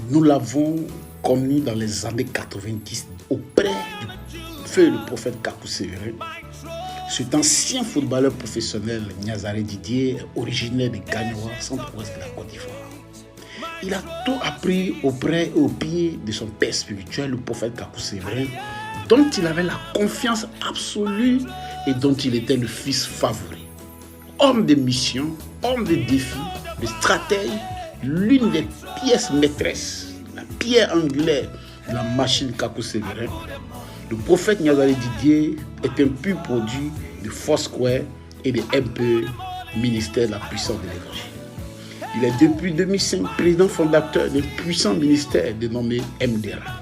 Nous l'avons connu dans les années 90 auprès du feu le prophète Kakou Sévérin. Cet ancien footballeur professionnel, Niazaré Didier, originaire de Gagnoa, centre-ouest de la Côte d'Ivoire. Il a tout appris auprès et au pied de son père spirituel, le prophète Kakou Sévérin, dont il avait la confiance absolue et dont il était le fils favori. Homme de mission, homme de défi, de stratège, l'une des pièces maîtresses, la pierre angulaire de la machine Kakou Sévérin. Le prophète Niazaré Didier est un pur produit de Foursquare et de MP, ministère de la puissance de l'évangile. Il est depuis 2005 président fondateur d'un puissant ministère dénommé MDRA.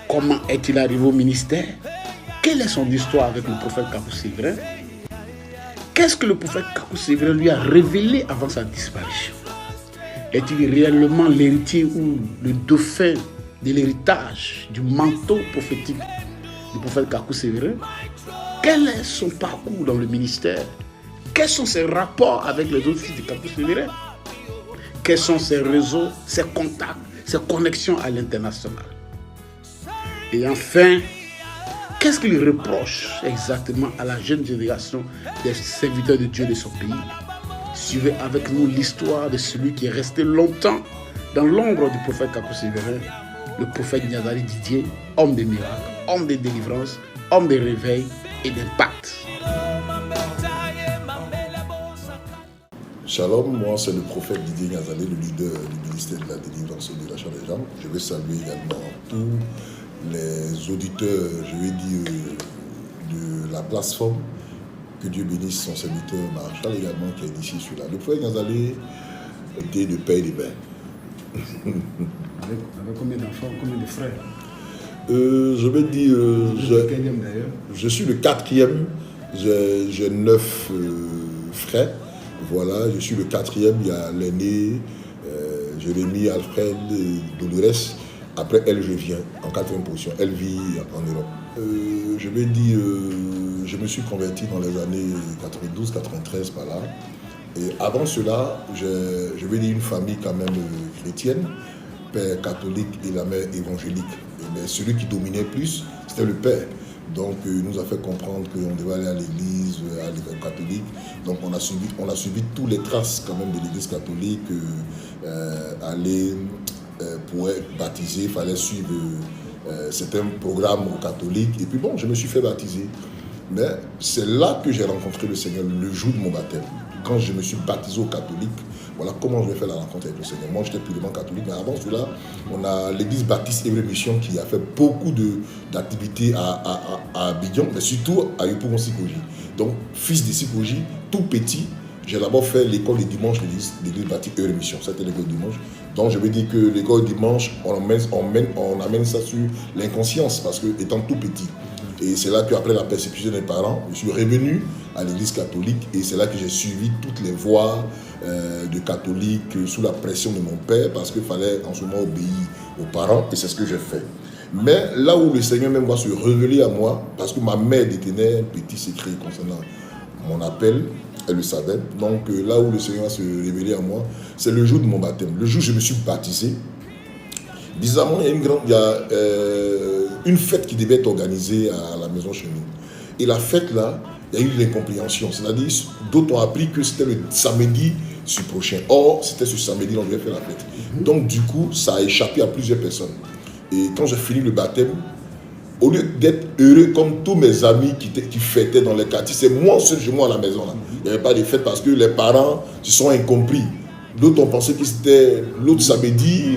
Comment est-il arrivé au ministère? Quelle est son histoire avec le prophète Kakou Sévérin? Qu'est-ce que le prophète Kakou Sévérin lui a révélé avant sa disparition? Est-il réellement l'héritier ou le dauphin de l'héritage du manteau prophétique du prophète Kakou Sévérin? Quel est son parcours dans le ministère? Quels sont ses rapports avec les autres fils de Kakou Sévérin? Quels sont ses réseaux, ses contacts, ses connexions à l'international? Et enfin, qu'est-ce qu'il reproche exactement à la jeune génération des serviteurs de Dieu de son pays? Suivez avec nous l'histoire de celui qui est resté longtemps dans l'ombre du prophète Kakou Sévérin, le prophète Niazaré Didier, homme de miracles, homme de délivrance, homme de réveil et d'impact. Shalom, moi c'est le prophète Didier Niazaré, le leader du ministère de la délivrance et de l'achat des gens. Je vais saluer également tous les auditeurs, je vais dire, de la plateforme. Que Dieu bénisse son serviteur Marshall également qui est ici celui-là. Le prophète Niazaré était de père et de mère. Avec combien d'enfants, combien de frères? Je vais dire, je suis le quatrième, j'ai 9 frères. Voilà, je suis le quatrième, il y a l'aîné, Jérémie, Alfred, Dolores. Après elle, je viens en quatrième position. Elle vit en Europe. Je vais dire, je me suis converti dans les années 92-93 par là. Et avant cela, je vais dire une famille quand même chrétienne, père catholique et la mère évangélique. Mais celui qui dominait plus, c'était le père. Donc, il nous a fait comprendre qu'on devait aller à l'église, à l'école catholique. Donc, on a suivi toutes les traces quand même de l'église catholique. Pour être baptisé, il fallait suivre certains programmes catholiques. Et puis bon, je me suis fait baptiser. Mais c'est là que j'ai rencontré le Seigneur, le jour de mon baptême. Quand je me suis baptisé au catholique, voilà comment je vais faire la rencontre avec le Seigneur. Moi, j'étais purement catholique, mais avant cela, on a l'église baptiste Évry Mission qui a fait beaucoup d'activités à Abidjan, mais surtout à Yopougon-Sikoji. Donc, fils de Sikoji, tout petit, j'ai d'abord fait l'école du dimanche de l'église baptiste Évry Mission. C'était l'école du dimanche. Donc, je veux dire que l'école du dimanche, on amène ça sur l'inconscience, parce que étant tout petit. Et c'est là qu'après la persécution des parents, je suis revenu à l'église catholique et c'est là que j'ai suivi toutes les voies de catholiques sous la pression de mon père parce qu'il fallait en ce moment obéir aux parents et c'est ce que j'ai fait. Mais là où le Seigneur même va se révéler à moi, parce que ma mère détenait un petit secret concernant mon appel, elle le savait. Donc là où le Seigneur va se révéler à moi, c'est le jour de mon baptême. Le jour où je me suis baptisé, bizarrement, il y a une fête qui devait être organisée à la maison chez nous. Et la fête là, il y a eu l'incompréhension. C'est-à-dire, d'autres ont appris que c'était le samedi prochain. Or, c'était ce samedi qu'on devait faire la fête. Donc du coup, ça a échappé à plusieurs personnes. Et quand j'ai fini le baptême, au lieu d'être heureux comme tous mes amis qui fêtaient dans les quartiers, c'est moi seul chez moi à la maison. Là. Il n'y avait pas de fête parce que les parents se sont incompris. D'autres ont pensé que c'était l'autre samedi,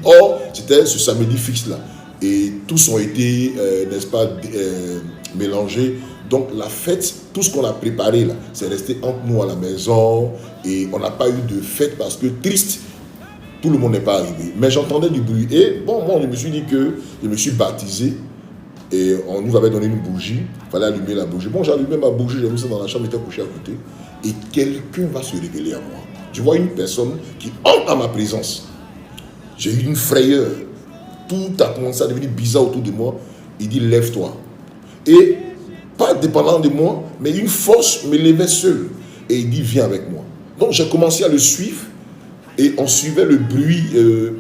or c'était ce samedi fixe là. Et tous ont été, n'est-ce pas, mélangés. Donc la fête, tout ce qu'on a préparé là, c'est resté entre nous à la maison et on n'a pas eu de fête parce que triste, tout le monde n'est pas arrivé. Mais j'entendais du bruit et bon, moi je me suis dit que je me suis baptisé et on nous avait donné une bougie, il fallait allumer la bougie. Bon, j'ai allumé ma bougie, j'ai mis ça dans la chambre, j'étais couché à côté et quelqu'un va se révéler à moi. Je vois une personne qui entre à ma présence. J'ai eu une frayeur. Tout a commencé à devenir bizarre autour de moi. Il dit, lève-toi. Et, pas dépendant de moi, mais une force me levait seul. Et il dit, viens avec moi. Donc, j'ai commencé à le suivre. Et on suivait le bruit,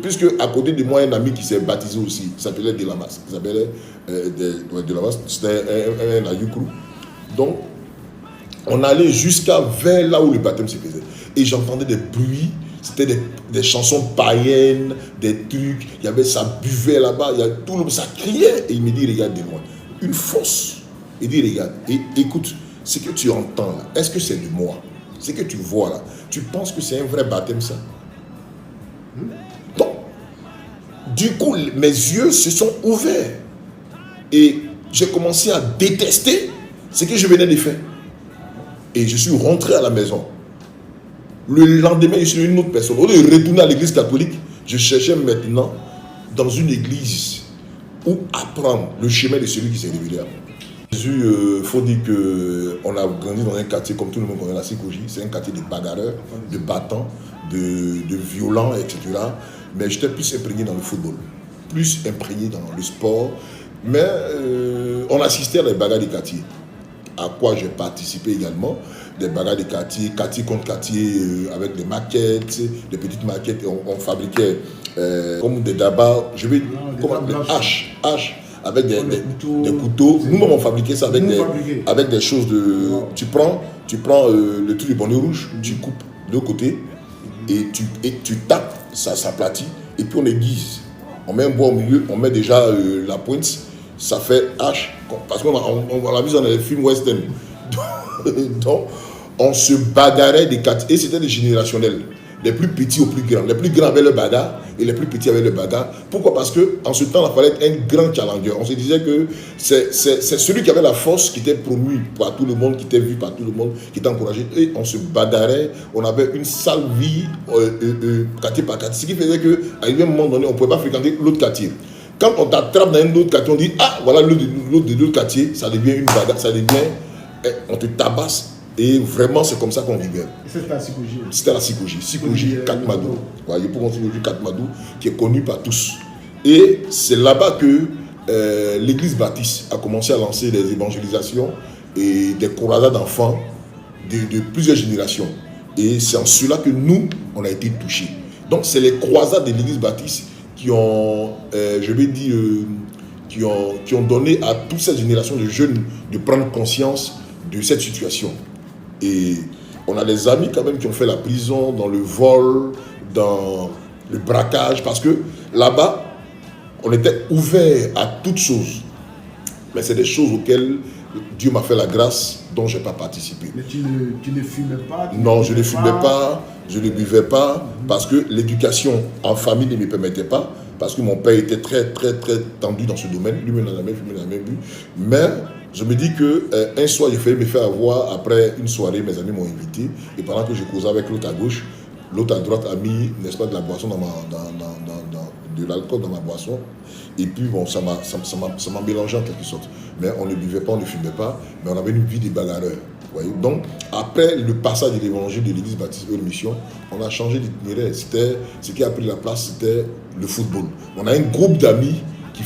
puisque à côté de moi, un ami qui s'est baptisé aussi, il s'appelait Delamas. Il s'appelait Delamas, c'était un Ayukru. Donc, on allait jusqu'à vers là où le baptême se faisait. Et j'entendais des bruits, c'était des chansons païennes, des trucs, il y avait, ça buvait là-bas, tout le monde, ça criait. Et il me dit, regarde de loin, une fosse. Il dit, regarde, et écoute, ce que tu entends là, est-ce que c'est de moi? Ce que tu vois là, tu penses que c'est un vrai baptême ça? Donc, du coup, mes yeux se sont ouverts. Et j'ai commencé à détester ce que je venais de faire. Et je suis rentré à la maison. Le lendemain, je suis une autre personne. Au lieu de retourner à l'église catholique, je cherchais maintenant dans une église où apprendre le chemin de celui qui s'est révélé à moi. Jésus, faut dire qu'on a grandi dans un quartier comme tout le monde connaît la Sikoji. C'est un quartier de bagarreurs, de battants, de violents, etc. Mais j'étais plus imprégné dans le football, plus imprégné dans le sport. Mais on assistait à des bagarres de quartier, à quoi j'ai participé également. Des bagarres de quartier, quartier contre quartier, avec des maquettes, des petites maquettes. On fabriquait comme des dabas, je vais des haches, avec des couteaux. Nous-mêmes, on fabriquait ça avec des choses de... Wow. Tu prends le truc du bonnet rouge, tu coupes de l'autre côté et tu tapes, ça s'aplatit, et puis on aiguise. On met un bois au milieu, on met déjà la pointe, ça fait hache. Parce qu'on l'a vu dans les films western. Donc, on se bagarrait des quartiers, et c'était des générationnels. Les plus petits aux plus grands. Les plus grands avaient le bagarre et les plus petits avaient le bagarre. Pourquoi? Parce qu'en ce temps, il fallait être un grand challenger. On se disait que c'est celui qui avait la force qui était promu par tout le monde, qui était vu par tout le monde, qui était encouragé. Et on se bagarrait. On avait une sale vie, quartier par quartier. Ce qui faisait qu'à un moment donné, on ne pouvait pas fréquenter l'autre quartier. Quand on t'attrape dans un autre quartier, on dit « Ah, voilà l'autre de l'autre quartier », ça devient une bagarre, ça devient... On te tabasse. Et vraiment, c'est comme ça qu'on vivait. C'était la Sikoji. C'était la Sikoji. Sikoji Katmadou. Il faut continuer le Katmadou, qui est connu par tous. Et c'est là-bas que l'église baptiste a commencé à lancer des évangélisations et des croisades d'enfants de plusieurs générations. Et c'est en cela que nous, on a été touchés. Donc, c'est les croisades de l'église baptiste qui ont, je vais dire, qui ont donné à toute cette génération de jeunes de prendre conscience de cette situation. Et on a des amis quand même qui ont fait la prison dans le vol, dans le braquage, parce que là-bas, on était ouvert à toutes choses. Mais c'est des choses auxquelles Dieu m'a fait la grâce dont je n'ai pas participé. Mais tu ne fumais pas? Non, je ne fumais pas, je ne buvais pas, parce que l'éducation en famille ne me permettait pas, parce que mon père était très, très, très tendu dans ce domaine. Lui-même n'a jamais fumé, n'a jamais bu. Mais je me dis qu'un soir, j'ai failli me faire avoir après une soirée, mes amis m'ont invité. Et pendant que je causais avec l'autre à gauche, l'autre à droite a mis, n'est-ce pas, de la boisson de l'alcool dans ma boisson. Et puis, bon, ça m'a mélangé en quelque sorte. Mais on ne buvait pas, on ne fumait pas, mais on avait une vie de bagarreurs. Voyez. Donc, après le passage de l'évangile de l'église baptiste de mission, on a changé d'itinéraire. Ce qui a pris la place, c'était le football. On a un groupe d'amis qui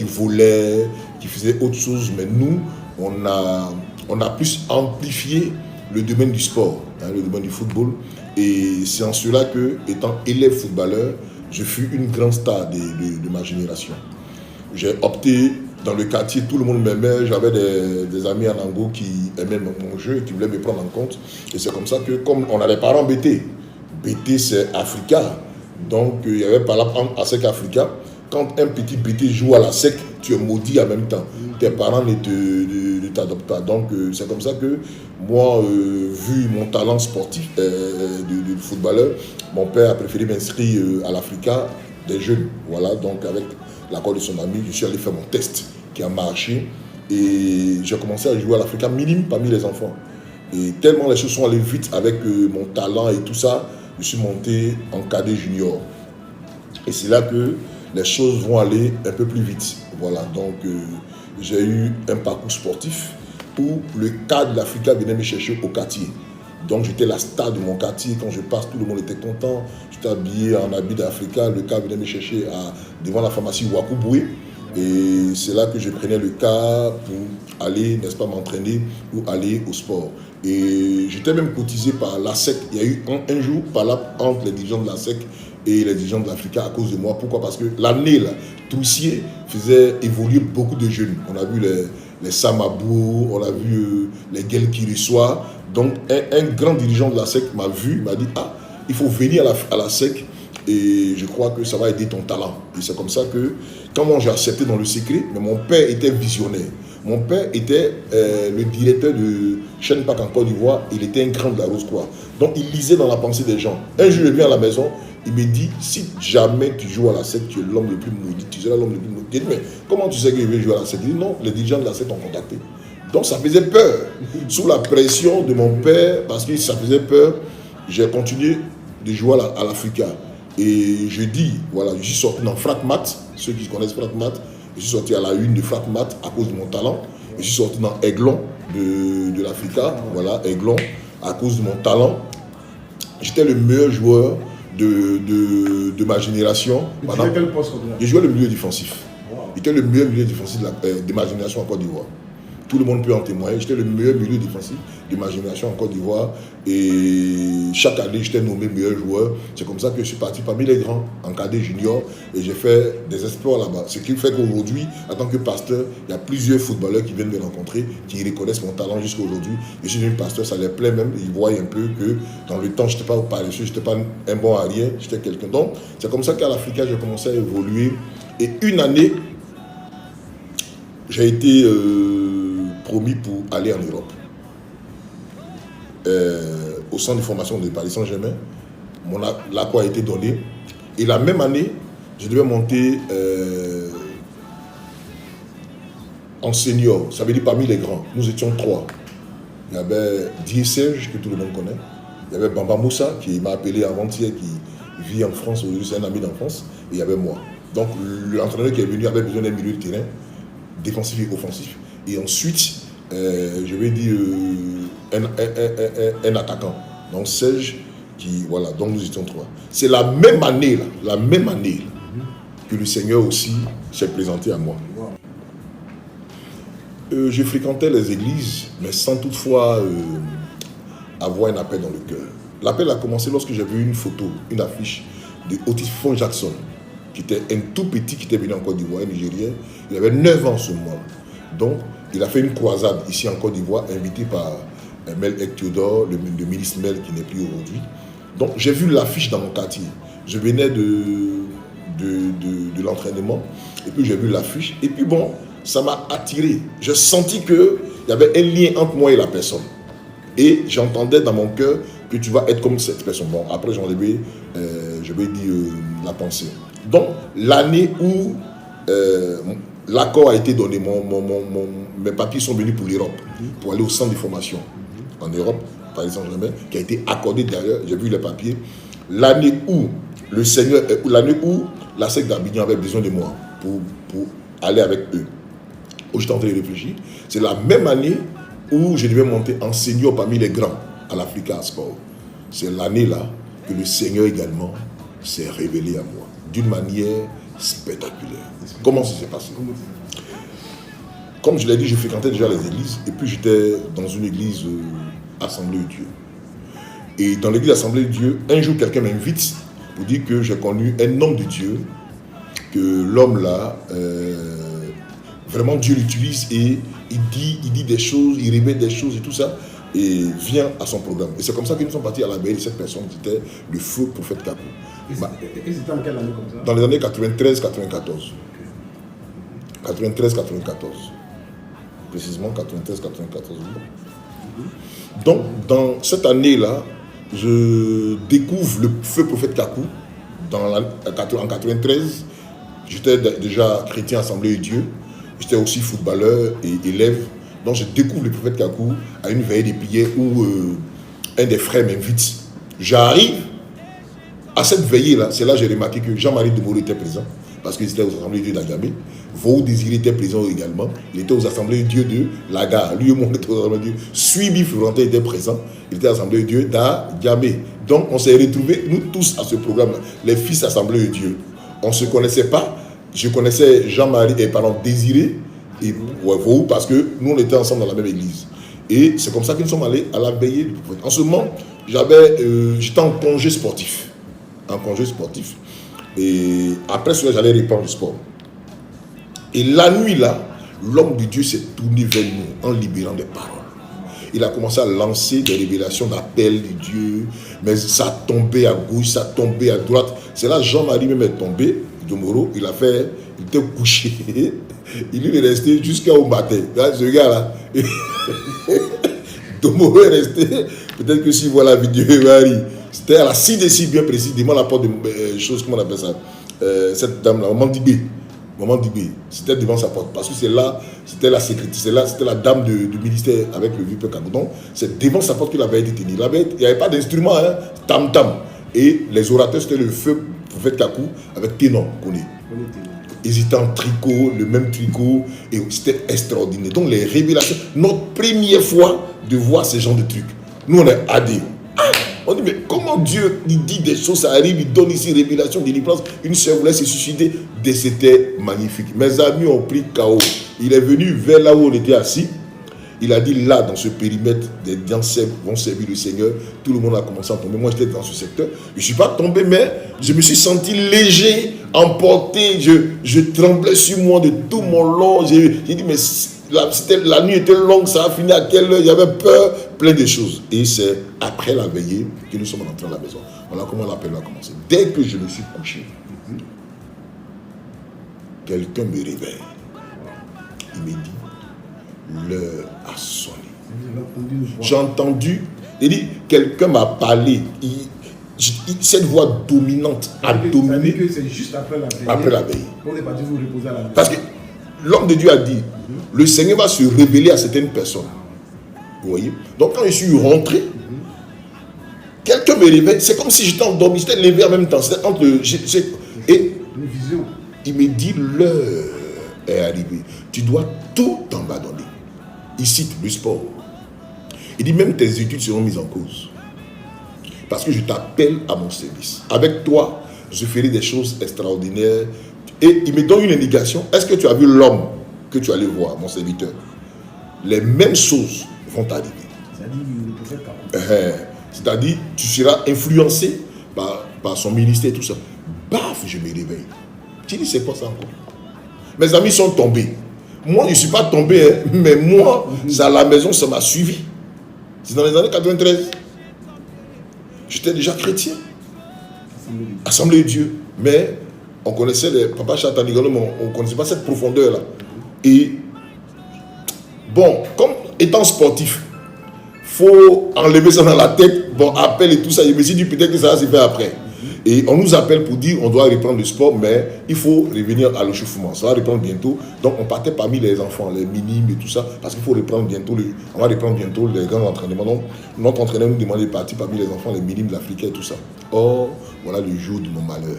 volaient, qui faisaient autre chose, mais nous, on a plus amplifié le domaine du sport, le domaine du football. Et c'est en cela que, étant élève footballeur, je fus une grande star de ma génération. J'ai opté dans le quartier, tout le monde m'aimait. J'avais des amis en Ango qui aimaient mon jeu et qui voulaient me prendre en compte. Et c'est comme ça que, comme on a les parents BT, BT c'est Africa, donc il y avait par là à SEC Africa. Quand un petit BT joue à la SEC, tu es maudit en même temps. Tes parents ne t'adoptent pas. Donc c'est comme ça que moi, vu mon talent sportif de footballeur, mon père a préféré m'inscrire à l'Africa des jeunes. Voilà, donc avec l'accord de son ami, je suis allé faire mon test qui a marché. Et j'ai commencé à jouer à l'Africa minime parmi les enfants. Et tellement les choses sont allées vite avec mon talent et tout ça, je suis monté en cadet junior. Et c'est là que les choses vont aller un peu plus vite. Voilà, donc j'ai eu un parcours sportif où le cadre de l'Africa venait me chercher au quartier. Donc j'étais la star de mon quartier. Quand je passe, tout le monde était content. J'étais habillé en habit d'Africa. Le cadre venait me chercher devant la pharmacie Wakuboué. Et c'est là que je prenais le car pour aller, n'est-ce pas, m'entraîner ou aller au sport. Et j'étais même cotisé par l'ASEC. Il y a eu un jour par là entre les dirigeants de l'ASEC et les dirigeants de l'Africa à cause de moi. Pourquoi? Parce que l'année, là, Troussier faisait évoluer beaucoup de jeunes. On a vu les Samabou, on a vu les Guel Kirisoa. Donc, un grand dirigeant de l'ASEC m'a vu, m'a dit, ah, il faut venir à l'ASEC et je crois que ça va aider ton talent. Et c'est comme ça que, quand moi j'ai accepté dans le secret, mais mon père était visionnaire. Mon père était le directeur de Chaîne Pac en Côte d'Ivoire. Il était un grand de la Rose-Croix. Donc, il lisait dans la pensée des gens. Un jour, je viens à la maison, il me dit, si jamais tu joues à la SEC, tu es l'homme le plus maudit. Tu seras l'homme le plus maudit. Je dis, mais comment tu sais que je vais jouer à la SEC? Il dit, non, les dirigeants de la SEC t'ont contacté. Donc, ça faisait peur. Sous la pression de mon père, parce que ça faisait peur, j'ai continué de jouer à l'Africa. Et je dis, voilà, je suis sorti dans Fratmat, ceux qui connaissent Fratmat, je suis sorti à la une de Fratmat à cause de mon talent. Je suis sorti dans Aiglon de l'Africa, voilà, Aiglon, à cause de mon talent. J'étais le meilleur joueur de ma génération. Quel poste? Je jouais le milieu défensif. J'étais le meilleur milieu défensif de ma génération en Côte d'Ivoire. Tout le monde peut en témoigner. J'étais le meilleur milieu défensif de ma génération en Côte d'Ivoire. Et chaque année, j'étais nommé meilleur joueur. C'est comme ça que je suis parti parmi les grands en cadet junior. Et j'ai fait des exploits là-bas. Ce qui fait qu'aujourd'hui, en tant que pasteur, il y a plusieurs footballeurs qui viennent me rencontrer, qui reconnaissent mon talent jusqu'à aujourd'hui. Je suis devenu pasteur, ça les plaît même. Ils voient un peu que dans le temps, je n'étais pas paresseux, je n'étais pas un bon à rien, j'étais quelqu'un. Donc, c'est comme ça qu'à l'Africa, j'ai commencé à évoluer. Et une année, j'ai été promis pour aller en Europe. Au centre de formation de Paris Saint-Germain, l'accord a été donné. Et la même année, je devais monter en senior. Ça veut dire parmi les grands. Nous étions 3. Il y avait Dieu Serge, que tout le monde connaît. Il y avait Bamba Moussa, qui m'a appelé avant-hier, qui vit en France, aujourd'hui c'est un ami d'enfance. Et il y avait moi. Donc l'entraîneur qui est venu avait besoin d'un milieu de terrain, défensif et offensif. Et ensuite, je vais dire un attaquant. Donc Serge, voilà, donc nous étions 3. C'est la même année, que le Seigneur aussi s'est présenté à moi. Je fréquentais les églises, mais sans toutefois avoir un appel dans le cœur. L'appel a commencé lorsque j'ai vu une photo, une affiche de Otis Fon Jackson, qui était un tout petit qui était venu en Côte d'Ivoire, un Nigérien. Il avait 9 ans ce mois. Donc, il a fait une croisade ici en Côte d'Ivoire, invité par Mel Théodore, le ministre Mel qui n'est plus aujourd'hui. Donc, j'ai vu l'affiche dans mon quartier. Je venais de l'entraînement, et puis j'ai vu l'affiche. Et puis bon, ça m'a attiré. J'ai senti qu'il y avait un lien entre moi et la personne. Et j'entendais dans mon cœur que tu vas être comme cette personne. Bon, après, je vais dire la pensée. Donc, l'année où l'accord a été donné, mes papiers sont venus pour l'Europe, pour aller au centre de formation en Europe, par exemple, qui a été accordé d'ailleurs, j'ai vu les papiers. L'année où l'année où la SEC d'Abidjan avait besoin de moi pour aller avec eux, où j'étais en train de réfléchir, c'est la même année où je devais monter en senior parmi les grands à l'Africa Sport. C'est l'année-là que le Seigneur également s'est révélé à moi, d'une manière spectaculaire. Comment ça s'est passé? Comme je l'ai dit, je fréquentais déjà les églises, et puis j'étais dans une église Assemblée de Dieu. Et dans l'église Assemblée de Dieu, un jour quelqu'un m'invite pour dire que j'ai connu un homme de Dieu, que l'homme là, vraiment Dieu l'utilise et il dit des choses, il révèle des choses et tout ça, et vient à son programme. Et c'est comme ça que nous sommes partis à la veille de cette personne qui était le feu prophète Kakou. Et c'était en quelle année comme ça? Dans les années 93-94. 93-94. Précisément 93-94. Donc, dans cette année-là, je découvre le feu prophète Kakou. En 93, j'étais déjà chrétien Assemblée de Dieu. J'étais aussi footballeur et élève. Donc, je découvre le prophète Kakou à une veillée des prières où un des frères m'invite. J'arrive à cette veillée-là. C'est là que j'ai remarqué que Jean-Marie Demoro était présent parce qu'il était aux Assemblées de Dieu d'Agamé. Vau Désiré était présent également. Il était aux Assemblées de Dieu de la gare. Lui et moi, on était aux Assemblées de Dieu. Suivi Florentin était présent. Il était aux Assemblées de Dieu d'Agamé. Donc, on s'est retrouvés, nous tous, à ce programme-là. Les fils Assemblées de Dieu. On ne se connaissait pas. je connaissais Jean-Marie et pardon, Désiré, et vous, parce que nous on était ensemble dans la même église. Et c'est comme ça que nous sommes allés à la veillée du prophète. En ce moment, j'étais en congé sportif. Et après cela, j'allais reprendre le sport. Et la nuit là, l'homme de Dieu s'est tourné vers nous en libérant des paroles. Il a commencé à lancer des révélations d'appel de Dieu, mais ça tombait à gauche, ça tombait à droite. C'est là Jean-Marie même est tombé, Domoro, il était couché. Il est resté jusqu'au matin. Là, ce gars-là, Domoro est resté, peut-être que s'il voit la vidéo, il va rire. C'était à la 6 décibels bien précisément la porte de choses, comment on appelle ça, cette dame-là, Maman Dibé, c'était devant sa porte, parce que c'est là, c'était la secrétaire, c'était la dame du ministère avec le vieux peuple Kagoudon, c'est devant sa porte qu'il avait été tenu. Il n'y avait pas d'instrument, hein, tam-tam. Et les orateurs, c'était le feu prophète Kakou avec Ténon, Koné. Ils étaient en tricot, le même tricot, et c'était extraordinaire. Donc les révélations, notre première fois de voir ce genre de trucs, nous on est adhérés. On dit, mais comment Dieu il dit des choses, ça arrive, il donne ici révélation, délivrance, une sœur voulait se suicider, c'était magnifique. Mes amis ont pris KO. Il est venu vers là où on était assis, il a dit là, dans ce périmètre, des gens vont servir le Seigneur, tout le monde a commencé à tomber. Moi j'étais dans ce secteur, je ne suis pas tombé, mais je me suis senti léger, emporté, je tremblais sur moi de tout mon long, j'ai dit, mais la nuit était longue, ça a fini à quelle heure, j'avais peur, plein de choses. Et c'est après la veillée que nous sommes rentrés à la maison. Voilà comment l'appel a commencé. Dès que je me suis couché, quelqu'un me réveille. Il me dit, l'heure a sonné. J'ai entendu, il dit, quelqu'un m'a parlé. Cette voix dominante a dominé. Que c'est juste après la veillée. Après la veillée. On n'est pas dit vous reposer à la veillée. Parce que l'homme de Dieu a dit, le Seigneur va se révéler à certaines personnes. Vous voyez? Donc quand je suis rentré, quelqu'un me réveille. C'est comme si j'étais endormi, j'étais levé en même temps. C'était entre et une vision. Il me dit, l'heure est arrivée. Tu dois tout abandonner. Il cite le sport. Il dit, même tes études seront mises en cause. Parce que je t'appelle à mon service. Avec toi, je ferai des choses extraordinaires. Et il me donne une indication. Est-ce que tu as vu l'homme que tu allais voir, mon serviteur? Les mêmes choses vont t'arriver. C'est-à-dire, tu seras influencé par son ministère et tout ça. Baf, je me réveille. Tu dis, c'est quoi ça encore? Mes amis sont tombés. Moi, je ne suis pas tombé, hein, mais moi, à la maison, ça m'a suivi. C'est dans les années 93. J'étais déjà chrétien. Assemblée de Dieu. Mais on connaissait les Papa Chatanigano, mais on ne connaissait pas cette profondeur-là. Et bon, comme étant sportif, il faut enlever ça dans la tête. Bon, appel et tout ça. Je me suis dit peut-être que ça va se faire après. Et on nous appelle pour dire on doit reprendre le sport, mais il faut revenir à l'échauffement. Ça va reprendre bientôt. Donc on partait parmi les enfants, les minimes et tout ça, parce qu'il faut reprendre bientôt. On va reprendre bientôt les grands entraînements. Donc notre entraîneur nous demandait de partir parmi les enfants, les minimes, l'Africain et tout ça. Or, voilà le jour de mon malheur.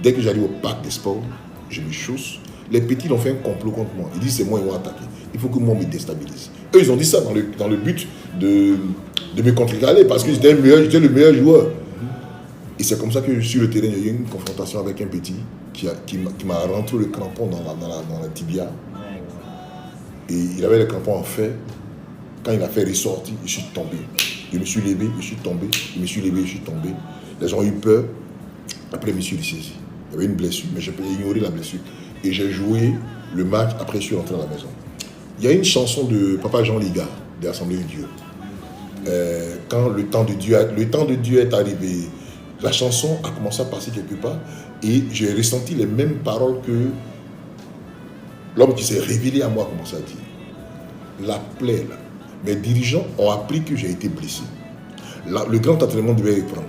Dès que j'arrive au parc des sports, je me chausse. Les petits ont fait un complot contre moi. Ils disent c'est moi, ils vont attaquer. Il faut que moi me déstabilise. Eux, ils ont dit ça dans le but de me contrecarrer parce que j'étais le meilleur joueur. Et c'est comme ça que sur le terrain, il y a eu une confrontation avec un petit qui m'a rentré le crampon dans la tibia. Et il avait le crampon en fer. Quand il a fait ressortir, je suis tombé. Je me suis levé, je suis tombé. Je me suis levé, je suis tombé. Les gens ont eu peur. Après, je me suis ressaisi. Il y avait une blessure, mais je peux ignorer la blessure. Et j'ai joué le match. Après, je suis rentré à la maison. Il y a une chanson de Papa Jean Liga, de l'Assemblée de Dieu. Quand le temps de Dieu est arrivé, la chanson a commencé à passer quelque part et j'ai ressenti les mêmes paroles que l'homme qui s'est révélé à moi a commencé à dire. La plaie, là. Mes dirigeants ont appris que j'ai été blessé. Le grand entraînement devait reprendre.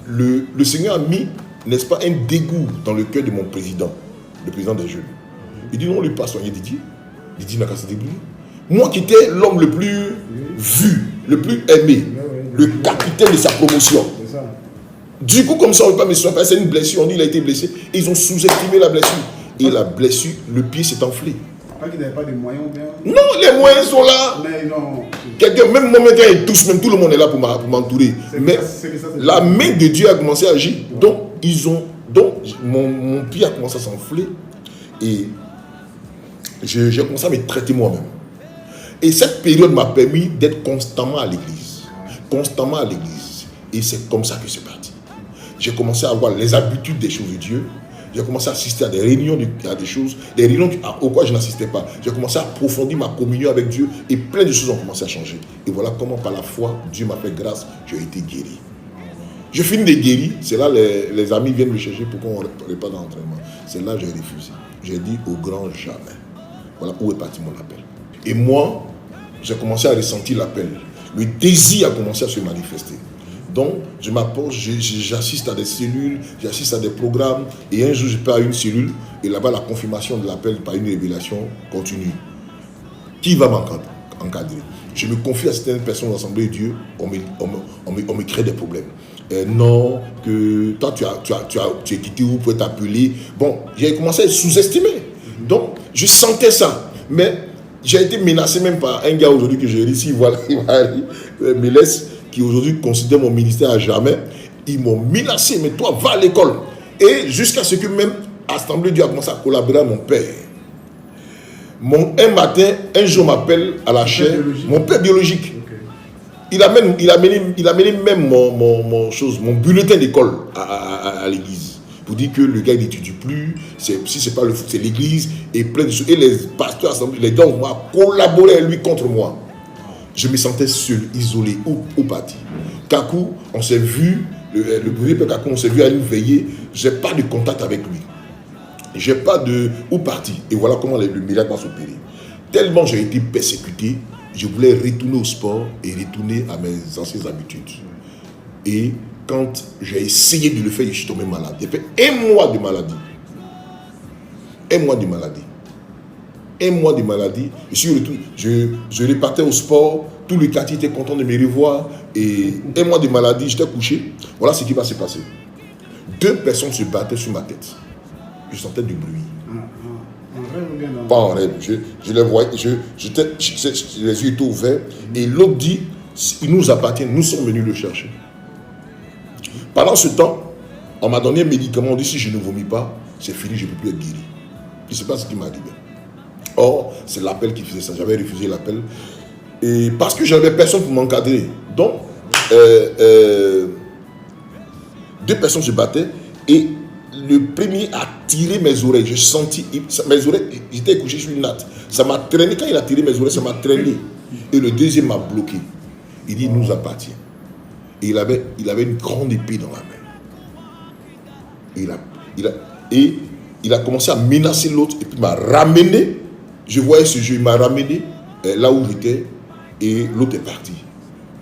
Le Seigneur a mis, n'est-ce pas, un dégoût dans le cœur de mon président, le président des jeunes. Il dit non, on ne lui pas soigner Didier n'a qu'à se débrouiller. Moi qui étais l'homme le plus vu, le plus aimé, le capitaine de sa promotion. Du coup, comme ça, on ne peut pas me soigner. C'est une blessure. On dit qu'il a été blessé. Et ils ont sous-estimé la blessure. Et la blessure, le pied s'est enflé. Pas qu'ils n'avaient pas de moyens bien. Non, les moyens sont là. Mais non. Quelqu'un, même moi, quand il touche, même tout le monde est là pour m'entourer. Mais la main de Dieu a commencé à agir. Donc, ils ont Donc, mon pied a commencé à s'enfler et j'ai commencé à me traiter moi-même. Et cette période m'a permis d'être constamment à l'église. Constamment à l'église. Et c'est comme ça que c'est parti. J'ai commencé à avoir les habitudes des choses de Dieu. J'ai commencé à assister à des réunions, à des choses, des réunions auxquelles je n'assistais pas. J'ai commencé à approfondir ma communion avec Dieu et plein de choses ont commencé à changer. Et voilà comment par la foi, Dieu m'a fait grâce, j'ai été guéri. Je finis de guérir, c'est là les amis viennent me chercher pour qu'on ne parle pas d'entraînement. C'est là que j'ai refusé. J'ai dit au grand jamais. Voilà où est parti mon appel. Et moi, j'ai commencé à ressentir l'appel. Le désir a commencé à se manifester. Donc, je m'approche, j'assiste à des cellules, j'assiste à des programmes. Et un jour, je pars à une cellule. Et là-bas, la confirmation de l'appel par une révélation continue. Qui va m'encadrer? Je me confie à certaines personnes de l'Assemblée de Dieu. On me crée des problèmes. Non, que toi, tu es quitté où pour t'appeler. Bon, j'ai commencé à être sous-estimé. Donc, je sentais ça. Mais j'ai été menacé même par un gars aujourd'hui que j'ai réussi. Voilà, il me laisse, qui aujourd'hui considère mon ministère à jamais. Ils m'ont menacé, mais toi, va à l'école. Et jusqu'à ce que même l'Assemblée de Dieu a commencé à collaborer avec mon père. Un matin, un jour m'appelle à la chaire, mon père biologique. Okay. Il a mené même mon bulletin d'école à l'église. Pour dire que le gars n'étudie plus, si c'est pas le foot, c'est l'église, et plein de choses. Et les pasteurs, les gars ont collaboré avec lui contre moi. Je me sentais seul, isolé, ou parti. Kakou, on s'est vu, le premier Kakou, on s'est vu à une veillée, j'ai pas de contact avec lui. J'ai pas de... Où parti. Et voilà comment le miracle va s'opérer. Tellement j'ai été persécuté, je voulais retourner au sport et retourner à mes anciennes habitudes. Et quand j'ai essayé de le faire, je suis tombé malade. J'ai fait 1 mois de maladie. 1 mois de maladie. 1 mois de maladie. Je repartais au sport. Tout le quartier était content de me revoir. Et 1 mois de maladie, j'étais couché. Voilà ce qui va se passer. 2 personnes se battaient sur ma tête. Je sentais du bruit. Pas en rêve. Je les voyais. Les yeux étaient ouverts. Et l'autre dit, il nous appartient, nous sommes venus le chercher. Pendant ce temps, on m'a donné un médicament. On dit, si je ne vomis pas, c'est fini, je ne peux plus être guéri. Je ne sais pas ce qu'il m'a dit. Or, c'est l'appel qui faisait ça. J'avais refusé l'appel. Et parce que je n'avais personne pour m'encadrer. Donc, 2 personnes se battaient. Et le premier a tiré mes oreilles. J'ai senti, mes oreilles, j'étais couché sur une natte. Ça m'a traîné. Quand il a tiré mes oreilles, ça m'a traîné. Et le deuxième m'a bloqué. Il dit, il nous appartient. Et il avait une grande épée dans la main. Et il a commencé à menacer l'autre. Et puis il m'a ramené. Je voyais ce jeu. Il m'a ramené là où j'étais. Et l'autre est parti.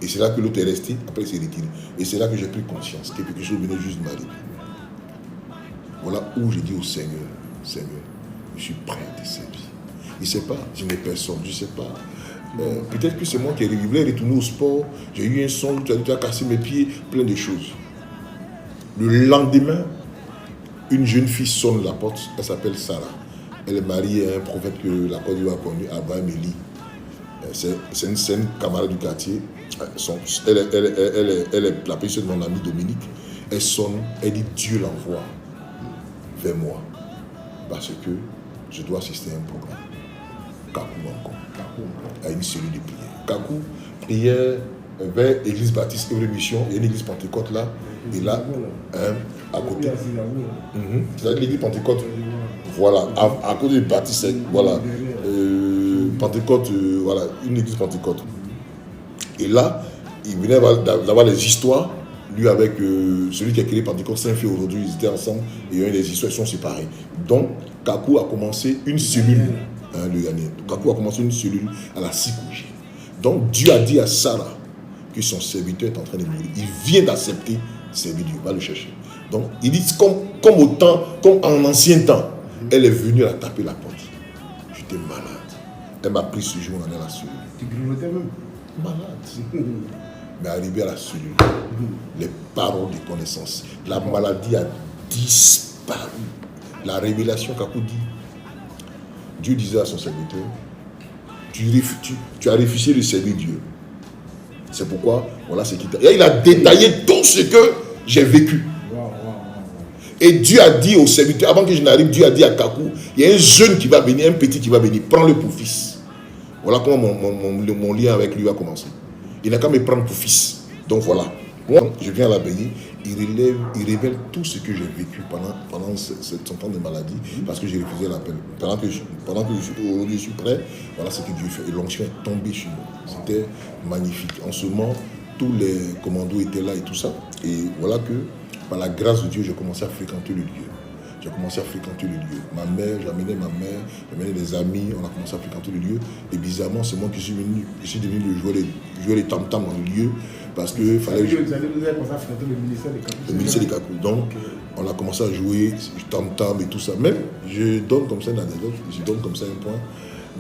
Et c'est là que l'autre est resté. Après, il s'est retiré. Et c'est là que j'ai pris conscience que quelque chose venait juste de m'arriver. Voilà où j'ai dit au Seigneur, Seigneur, je suis prêt à te servir. Il ne sait pas, je n'ai personne, je ne sais pas. Peut-être que c'est moi qui voulais retourner au sport. J'ai eu un son, tu as cassé mes pieds, plein de choses. Le lendemain, une jeune fille sonne la porte, elle s'appelle Sarah. Elle est mariée à un prophète que la Côte d'Ivoire a connu, Abraham Eli. C'est une camarade du quartier. Elle est la personne de mon ami Dominique. Elle sonne, elle dit Dieu l'envoie vers moi parce que je dois assister à un programme. Kakou encore. À une cellule de prière. Kakou, prière vers l'église baptiste et mission. Il y a une église Pentecôte là. Et là, à côté. C'est-à-dire l'église Pentecôte. Voilà, à côté du baptiste, voilà. Pentecôte, voilà, une église Pentecôte. Et là, il venait d'avoir les histoires. Lui avec celui qui a créé Pentecôte, Saint-Feu aujourd'hui, ils étaient ensemble et il y a eu des histoires, ils sont séparés. Donc, Kakou a commencé une cellule, Kakou a commencé une cellule à la Sikouji. Donc, Dieu a dit à Sarah que son serviteur est en train de mourir. Il vient d'accepter servir Dieu, va le chercher. Donc, il dit comme en ancien temps, elle est venue à taper la porte. J'étais malade. Elle m'a pris ce jour, on est à la cellule. Tu grignotais même? Malade. Mais arrivé à la cellule, les paroles de connaissance, la maladie a disparu. La révélation Kakou dit, Dieu disait à son serviteur, tu as refusé de servir Dieu. C'est pourquoi, voilà ce qu'il t'a... Et il a détaillé tout ce que j'ai vécu. Et Dieu a dit au serviteur, avant que je n'arrive, Dieu a dit à Kakou, il y a un jeune qui va venir, un petit qui va venir, prends-le pour fils. Voilà comment mon lien avec lui a commencé. Il n'a qu'à me prendre pour fils. Donc voilà. Moi, je viens à l'abbaye, il révèle tout ce que j'ai vécu pendant ce temps de maladie, parce que j'ai refusé l'appel. Pendant que je suis prêt, voilà ce que Dieu fait. Et l'onction est tombée sur nous. C'était magnifique. En ce moment, tous les commandos étaient là et tout ça. Et voilà que, par la grâce de Dieu, j'ai commencé à fréquenter le lieu. Ma mère, j'ai amené ma mère, j'ai amené des amis, on a commencé à fréquenter le lieu. Et bizarrement, c'est moi qui suis devenu jouer les tam-tams dans le lieu. Parce que fallait jouer. Vous avez commencé à fréquenter le ministère des Kakou. Le ministère des Kakou. Donc, on a commencé à jouer tam-tam et tout ça. Même, je donne comme ça une anecdote, je donne comme ça un point.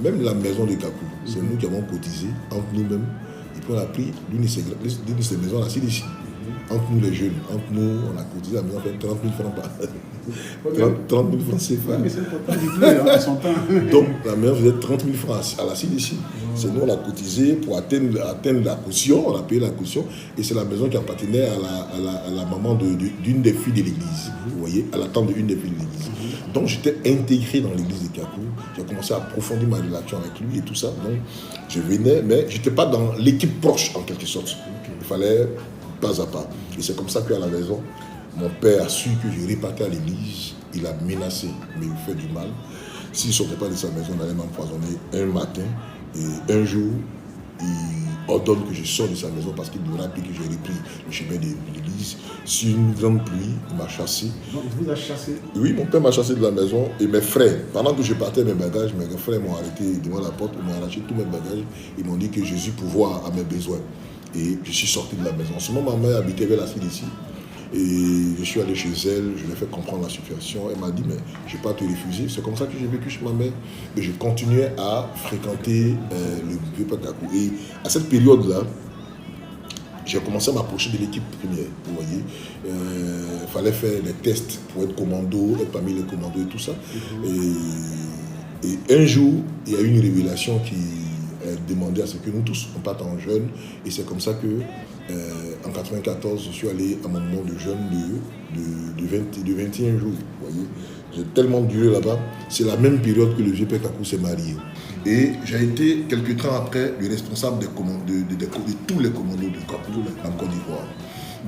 Même la maison des Kakou, c'est nous qui avons cotisé entre nous-mêmes. Et puis on a pris l'une de ces maisons, la CDC. Entre nous les jeunes, entre nous, on a cotisé la maison, fait 30 000 francs par 30 000 francs CFA. Mais c'est important du tout, en son temps. Donc la maison faisait 30 000 francs à la CDC. C'est nous, on a cotisé pour atteindre la caution, on a payé la caution. Et c'est la maison qui appartenait à la maman d'une des filles de l'église. Vous voyez, à la tante d'une des filles de l'église. Donc j'étais intégré dans l'église de Kakou. J'ai commencé à approfondir ma relation avec lui et tout ça. Donc je venais, mais je n'étais pas dans l'équipe proche en quelque sorte. Il fallait pas à pas. Et c'est comme ça qu'à la maison, mon père a su que je repartais à l'église. Il a menacé, mais il fait du mal. S'il ne sortait pas de sa maison, on allait m'empoisonner un matin. Et un jour, il ordonne que je sorte de sa maison parce qu'il me rappelle que j'ai repris le chemin de l'église. Sur une grande pluie, il m'a chassé. Donc, il vous a chassé? Oui, mon père m'a chassé de la maison. Et mes frères, pendant que je partais mes bagages, mes frères m'ont arrêté devant la porte, ils m'ont arraché tous mes bagages. Ils m'ont dit que Jésus pourvoit à mes besoins. Et je suis sorti de la maison. En ce moment, ma mère habitait vers la CDC. Et je suis allé chez elle, je lui ai fait comprendre la situation. Elle m'a dit, mais je ne vais pas te refuser. C'est comme ça que j'ai vécu chez ma mère. Mais je continuais à fréquenter le vieux Kakou. Et à cette période-là, j'ai commencé à m'approcher de l'équipe première. Vous voyez, il fallait faire des tests pour être commando, être parmi les commandos et tout ça. Et un jour, il y a eu une révélation qui demandait à ce que nous tous, on parte en jeûne. Et c'est comme ça que, en 1994, je suis allé à mon moment de jeûne de 21 jours. Vous voyez, j'ai tellement duré là-bas. C'est la même période que le vieux Père Kakou s'est marié. Et j'ai été, quelques temps après, le responsable de tous les commandos de Kakou en Côte d'Ivoire.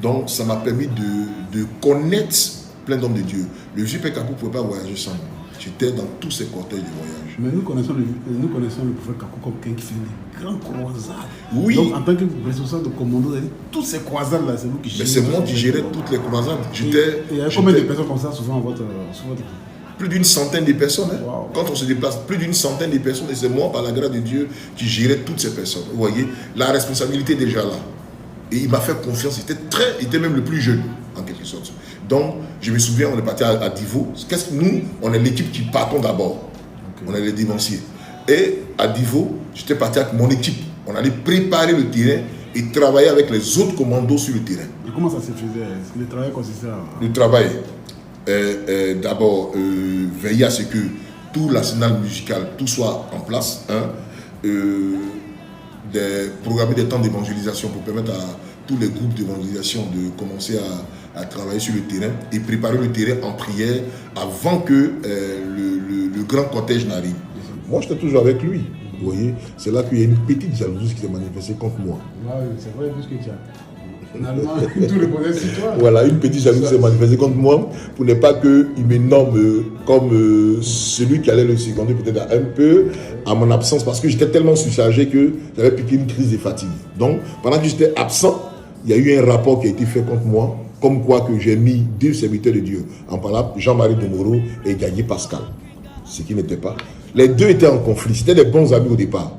Donc, ça m'a permis de connaître plein d'hommes de Dieu. Le vieux Père Kakou ne pouvait pas voyager sans moi. J'étais dans tous ces cortèges de voyage. Mais nous connaissons le prophète Kakou comme quelqu'un qui fait des grands croisades. Oui. Donc, en tant que responsable de commando, vous avez dit, toutes ces croisades-là, c'est vous qui gérez. Mais c'est moi qui gérais toutes les croisades. Il y a combien de personnes comme ça souvent sur votre équipe? Plus d'une centaine de personnes. Hein. Wow. Quand on se déplace, plus d'une centaine de personnes. Et c'est moi, par la grâce de Dieu, qui gérais toutes ces personnes. Vous voyez, la responsabilité est déjà là. Et il m'a fait confiance. Il était même le plus jeune, en quelque sorte. Donc, je me souviens, on est parti à Divo. Nous, on est l'équipe qui partons d'abord. Okay. On est les dévanciers. Et à Divo, j'étais parti avec mon équipe. On allait préparer le terrain et travailler avec les autres commandos sur le terrain. Et comment ça se faisait? Est-ce que le travail consistait à... Le travail, d'abord, veiller à ce que tout l'arsenal musical, tout soit en place. Programmer des temps d'évangélisation pour permettre à tous les groupes d'évangélisation de commencer à travailler sur le terrain et préparer le terrain en prière avant que le grand cortège n'arrive. Moi, j'étais toujours avec lui. Vous voyez, c'est là qu'il y a une petite jalousie qui s'est manifestée contre moi. Ah oui, c'est vrai, parce que tu as... Finalement, tout le connaît sur toi. Voilà, une petite jalousie s'est manifestée contre moi pour ne pas qu'il me nomme comme celui qui allait le seconder peut-être un peu à mon absence parce que j'étais tellement surchargé que j'avais piqué une crise de fatigue. Donc, pendant que j'étais absent, il y a eu un rapport qui a été fait contre moi, comme quoi que j'ai mis 2 serviteurs de Dieu, en parlant Jean-Marie Domoro et Gagné Pascal, ce qui n'était pas. Les 2 étaient en conflit, c'était des bons amis au départ,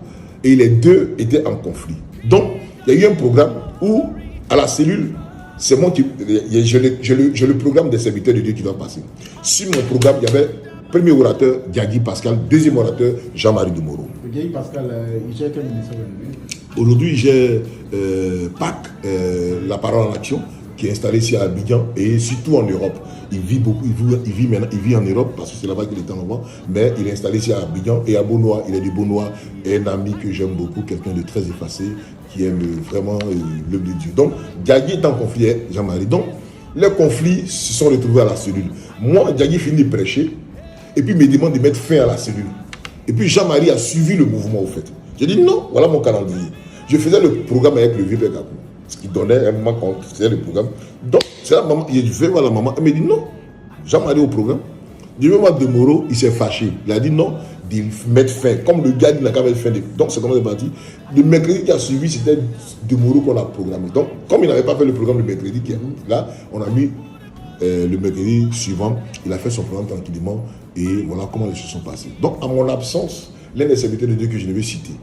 et les 2 étaient en conflit. Donc, il y a eu un programme où, à la cellule, c'est moi qui... J'ai le programme des serviteurs de Dieu qui doit passer. Sur mon programme, il y avait premier orateur, Gagné Pascal, deuxième orateur, Jean-Marie Domoro. Gagné Pascal, il gère quel ministère aujourd'hui? Aujourd'hui, j'ai PAC, la parole en action, qui est installé ici à Abidjan et surtout en Europe. Il vit beaucoup, il vit en Europe parce que c'est là-bas qu'il était avant, mais il est installé ici à Abidjan et à Beaunois. Il est du Beaunois et un ami que j'aime beaucoup, quelqu'un de très effacé, qui aime vraiment l'œuvre de Dieu. Donc, Gagné est en conflit, Jean-Marie. Donc, les conflits se sont retrouvés à la cellule. Moi, Diagui finit de prêcher, et puis il me demande de mettre fin à la cellule. Et puis Jean-Marie a suivi le mouvement au fait. J'ai dit non, voilà mon calendrier. Je faisais le programme avec le vieux Père Kakou, ce qui donnait un moment quand je faisais le programme. Donc, c'est la maman, je vais voir la maman, elle me dit non, Jean-Marie au programme. Je vais voir Demoro, il s'est fâché. Il a dit non, de mettre fin. Comme le gars dit, il n'a qu'à mettre fin. Donc, c'est comme c'est parti. Le mercredi qui a suivi, c'était Demoro qu'on a programmé. Donc, comme il n'avait pas fait le programme le mercredi, là, on a mis le mercredi suivant, il a fait son programme tranquillement. Et voilà comment les choses sont passées. Donc, à mon absence, l'un des serviteurs de Dieu que je devais citer,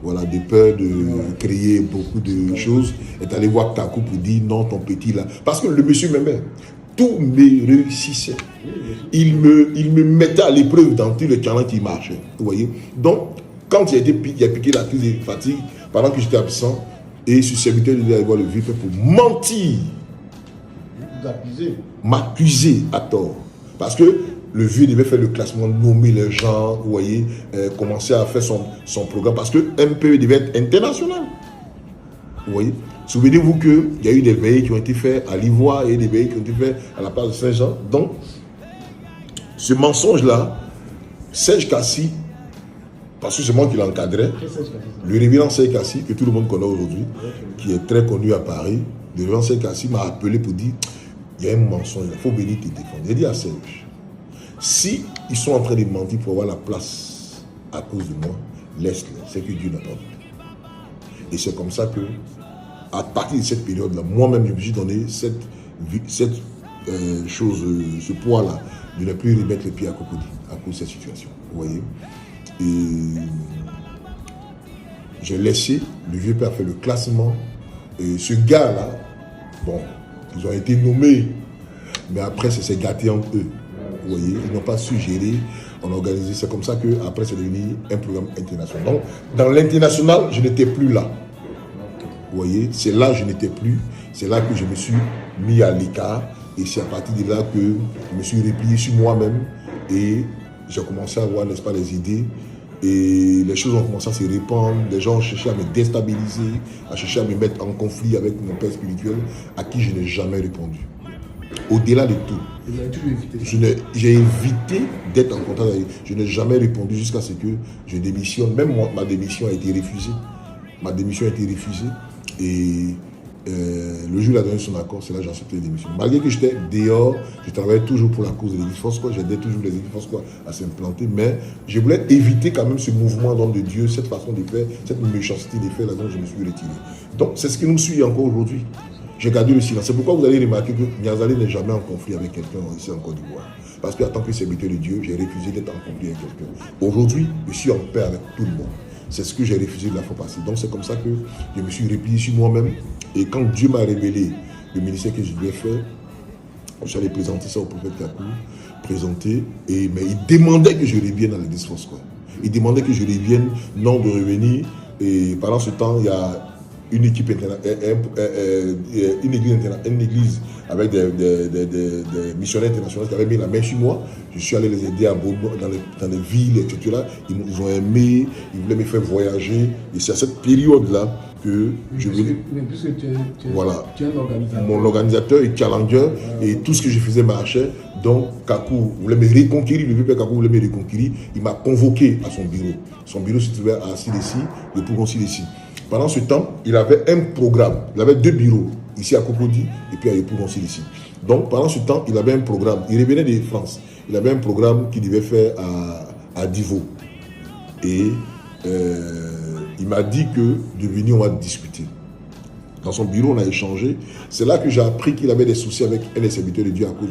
voilà, de peur de créer beaucoup de choses, est allé voir Kakou pour dire non, ton petit là. Parce que le monsieur m'aimait. Tout me réussissait. Il me mettait à l'épreuve dans tous les challenges qui marchaient. Vous voyez. Donc, quand il a piqué la crise de fatigue, pendant que j'étais absent, et ce serviteur de Dieu allait voir le vieux pour mentir. M'accuser à tort. Parce que le vieux devait faire le classement, nommer les gens, vous voyez, commencer à faire son programme. Parce que MPE devait être international. Vous voyez. Souvenez-vous qu'il y a eu des veillées qui ont été faites à l'Ivoire et des veillées qui ont été faites à la place de Saint-Jean. Donc, ce mensonge-là, Serge Kassi, parce que c'est moi qui l'encadrais, le révérend Serge Kassi, que tout le monde connaît aujourd'hui, qui est très connu à Paris, le révérend Serge Kassi m'a appelé pour dire, il y a un mensonge, il faut venir te défendre. J'ai dit à Serge, si ils sont en train de mentir pour avoir la place à cause de moi, laisse-les, c'est que Dieu n'a pas voulu. Et c'est comme ça que, à partir de cette période-là, moi-même, je me suis donné cette chose, ce poids-là, de ne plus remettre les pieds à Cocody, à cause de cette situation. Vous voyez. Et j'ai laissé le vieux père faire le classement. Et ce gars-là, bon, ils ont été nommés, mais après, ça s'est gâté entre eux. Vous voyez, ils n'ont pas su gérer. On a organisé, c'est comme ça qu'après, c'est devenu un programme international. Donc, dans l'international, je n'étais plus là. Vous voyez, c'est là que je n'étais plus, c'est là que je me suis mis à l'écart et c'est à partir de là que je me suis replié sur moi-même et j'ai commencé à avoir, n'est-ce pas, les idées et les choses ont commencé à se répandre, les gens ont cherché à me déstabiliser, à chercher à me mettre en conflit avec mon père spirituel à qui je n'ai jamais répondu. Au-delà de tout, j'ai évité d'être en contact avec lui. Je n'ai jamais répondu jusqu'à ce que je démissionne. Même moi, ma démission a été refusée. Ma démission a été refusée. Et le jour où il a donné son accord, c'est là que j'ai accepté la démission. Malgré que j'étais dehors, je travaillais toujours pour la cause de l'église Foscois, j'aidais toujours les églises Foscois à s'implanter, mais je voulais éviter quand même ce mouvement d'homme de Dieu, cette façon de faire, cette méchanceté de faire, là dont je me suis retiré. Donc c'est ce qui nous suit encore aujourd'hui. J'ai gardé le silence. C'est pourquoi vous allez remarquer que Niazalé n'est jamais en conflit avec quelqu'un ici en Côte d'Ivoire. Parce qu'en tant que serviteur de Dieu, j'ai refusé d'être en conflit avec quelqu'un. Aujourd'hui, je suis en paix avec tout le monde. C'est ce que j'ai refusé de la fois passée. Donc c'est comme ça que je me suis replié sur moi-même. Et quand Dieu m'a révélé le ministère que je devais faire, je suis allé présenter ça au prophète Kakou, mais il demandait que je revienne à l'église Foscois. Il demandait que je revienne, non de revenir. Et pendant ce temps, il y a une équipe une église avec des missionnaires internationaux qui avaient mis la main sur moi. Je suis allé les aider à Bono, dans les villes, etc. Ils ont aimé, ils voulaient me faire voyager. Et c'est à cette période-là que je voulais. Mais puisque tu es un organisateur. Mon organisateur et challenger, et tout ce que je faisais marchait. Donc Kakou voulait me reconquérir, le vieux père Kakou voulait me reconquérir. Il m'a convoqué à son bureau. Son bureau se trouvait à Sidessi, le Pougon Sidessi. Pendant ce temps, il avait un programme. Il avait 2 bureaux, ici à Cocody et puis à Yopougon-Sil ici. Donc, pendant ce temps, il avait un programme. Il revenait de France. Il avait un programme qu'il devait faire à Divo. Et il m'a dit que de venir, on va discuter. Dans son bureau, on a échangé. C'est là que j'ai appris qu'il avait des soucis avec un des serviteurs de Dieu à cause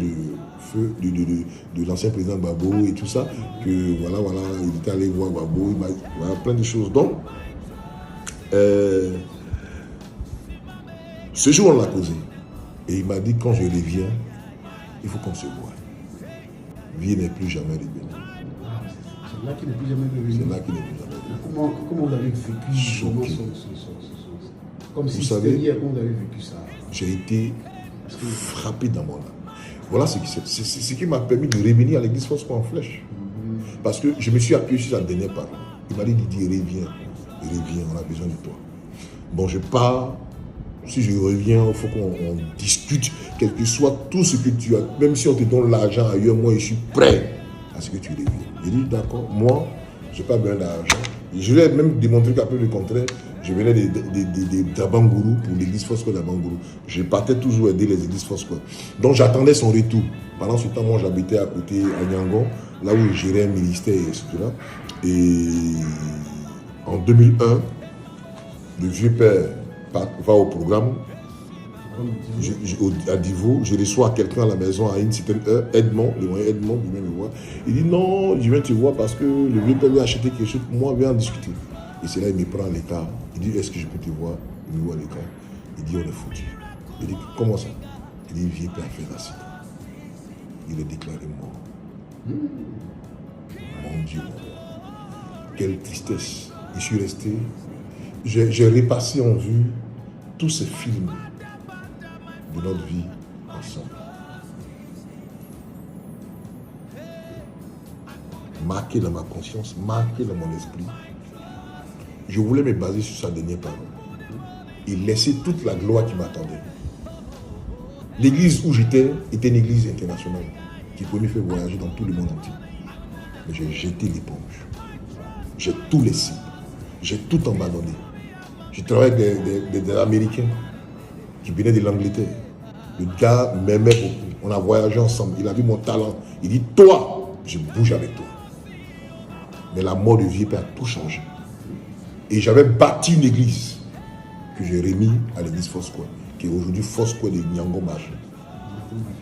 de l'ancien président Babo et tout ça. Que voilà, il était allé voir Babo, voilà, plein de choses. Donc, ce jour, on l'a causé. Et il m'a dit, quand je reviens, il faut qu'on se voie. Vie n'est plus jamais revenu. C'est là qu'il n'est plus jamais revenu. C'est là qu'il n'est plus jamais revenu. Comment vous avez vécu comme si c'était hier qu'on avait vécu ça? J'ai été frappé dans mon âme. Voilà ce qui m'a permis de revenir à l'église Foscois en flèche. Parce que je me suis appuyé sur sa dernière parole. Il m'a dit, Didier, reviens, on a besoin de toi. Bon, je pars Si je reviens, il faut qu'on discute, quel que soit tout ce que tu as. Même si on te donne l'argent ailleurs, moi, je suis prêt à ce que tu reviennes. J'ai dit, d'accord, moi, je n'ai pas besoin d'argent. Je lui ai même démontré qu'après le contraire, je venais d'Abangourou pour l'église Fosco d'Abangourou. Je partais toujours aider les églises Fosco. Donc j'attendais son retour. Pendant ce temps, moi j'habitais à côté à Nyangon, là où je gérais un ministère, etc. Et en 2001, le vieux père va au programme. À Divo, je reçois quelqu'un à la maison à une certaine heure, Edmond, le moyen Edmond, il vient me voir. Il dit non, je viens te voir parce que le vieux père lui a acheté quelque chose pour moi, viens en discuter. Et c'est là il me prend à l'écart. Il dit est-ce que je peux te voir? Il me voit à l'écart. Il dit on est foutu. Il dit comment ça? Il dit vieux père a fait l'accident. Il est déclaré mort. Mon Dieu, quelle tristesse. Je suis resté. J'ai repassé en vue tous ces films de notre vie ensemble. Marqué dans ma conscience, marqué dans mon esprit. Je voulais me baser sur sa dernière parole et laisser toute la gloire qui m'attendait. L'église où j'étais était une église internationale qui pouvait me faire voyager dans tout le monde entier. Mais j'ai jeté l'éponge. J'ai tout laissé. J'ai tout abandonné. Je travaillais avec des Américains qui venaient de l'Angleterre. Le gars m'aimait beaucoup. On a voyagé ensemble. Il a vu mon talent. Il dit, toi, je bouge avec toi. Mais la mort du vieux père a tout changé. Et j'avais bâti une église que j'ai remis à l'église Fosco, qui est aujourd'hui Fosco de Nyango Marché.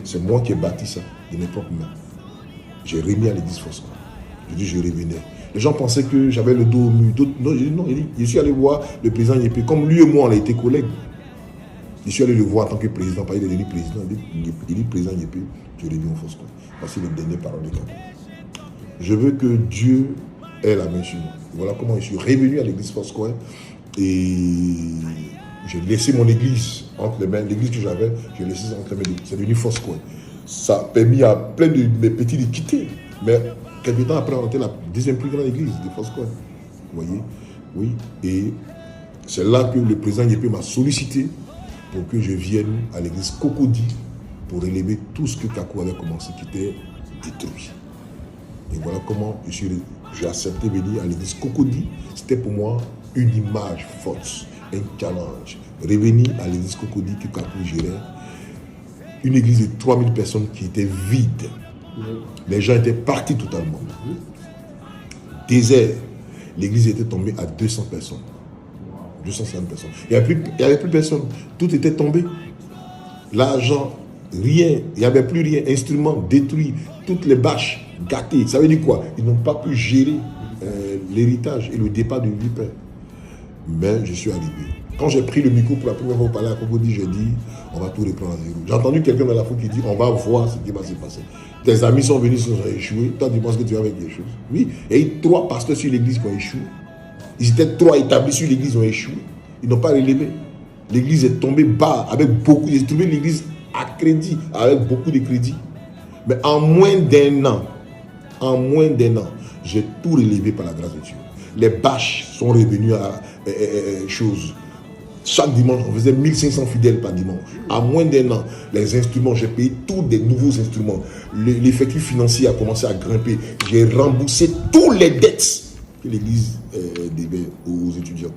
C'est moi qui ai bâti ça de mes propres mains. J'ai remis à l'église Fosco. Je dis, je revenais. Les gens pensaient que j'avais le dos au mur. Non, j'ai dit non. Je suis allé voir le président Yépé. Comme lui et moi, on a été collègues. Je suis allé le voir en tant que président. Il est devenu président. Il dit président Yépé, je reviens au Fosco. Voici les dernières paroles de Kakou. Je veux que Dieu ait la main sur moi. Voilà comment je suis revenu à l'église Fosco. Et j'ai laissé mon église entre les mains. L'église que j'avais, j'ai laissé entre les mains. C'est devenu Fosco. Ça a permis à plein de mes petits de quitter. Mais quelques temps après, on était la deuxième plus grande église de Fosco. Vous voyez? Oui. Et c'est là que le président Yépé m'a sollicité pour que je vienne à l'église Cocody pour élever tout ce que Kakou avait commencé, qui était détruit. Et voilà comment j'ai accepté venir à l'église Cocody. C'était pour moi une image forte, un challenge. Revenir à l'église Cocody que Kakou gérait. Une église de 3000 personnes qui était vide. Les gens étaient partis totalement. Désert. L'église était tombée à 200 personnes. 250 personnes. Il n'y avait plus personne. Tout était tombé. L'argent, rien. Il n'y avait plus rien. Instruments détruits. Toutes les bâches gâtées. Ça veut dire quoi? Ils n'ont pas pu gérer l'héritage et le départ du vieux père. Mais je suis arrivé. Quand j'ai pris le micro pour la première fois pour parler à Cocody, j'ai dit, on va tout reprendre à zéro. J'ai entendu quelqu'un dans la foule qui dit, on va voir ce qui va se passer. Tes amis sont venus, ils ont échoué. Toi, tu penses que tu vas avec des choses. Oui. Et 3 pasteurs sur l'église qui ont échoué. Ils étaient 3 établis sur l'église, ils ont échoué. Ils n'ont pas relevé. L'église est tombée bas avec beaucoup. J'ai trouvé l'église à crédit, avec beaucoup de crédit. Mais en moins d'un an, j'ai tout relevé par la grâce de Dieu. Les bâches sont revenues à choses. Chaque dimanche, on faisait 1500 fidèles par dimanche. À moins d'un an, les instruments, j'ai payé tous des nouveaux instruments. L'effectif financier a commencé à grimper. J'ai remboursé toutes les dettes que l'église devait aux étudiants.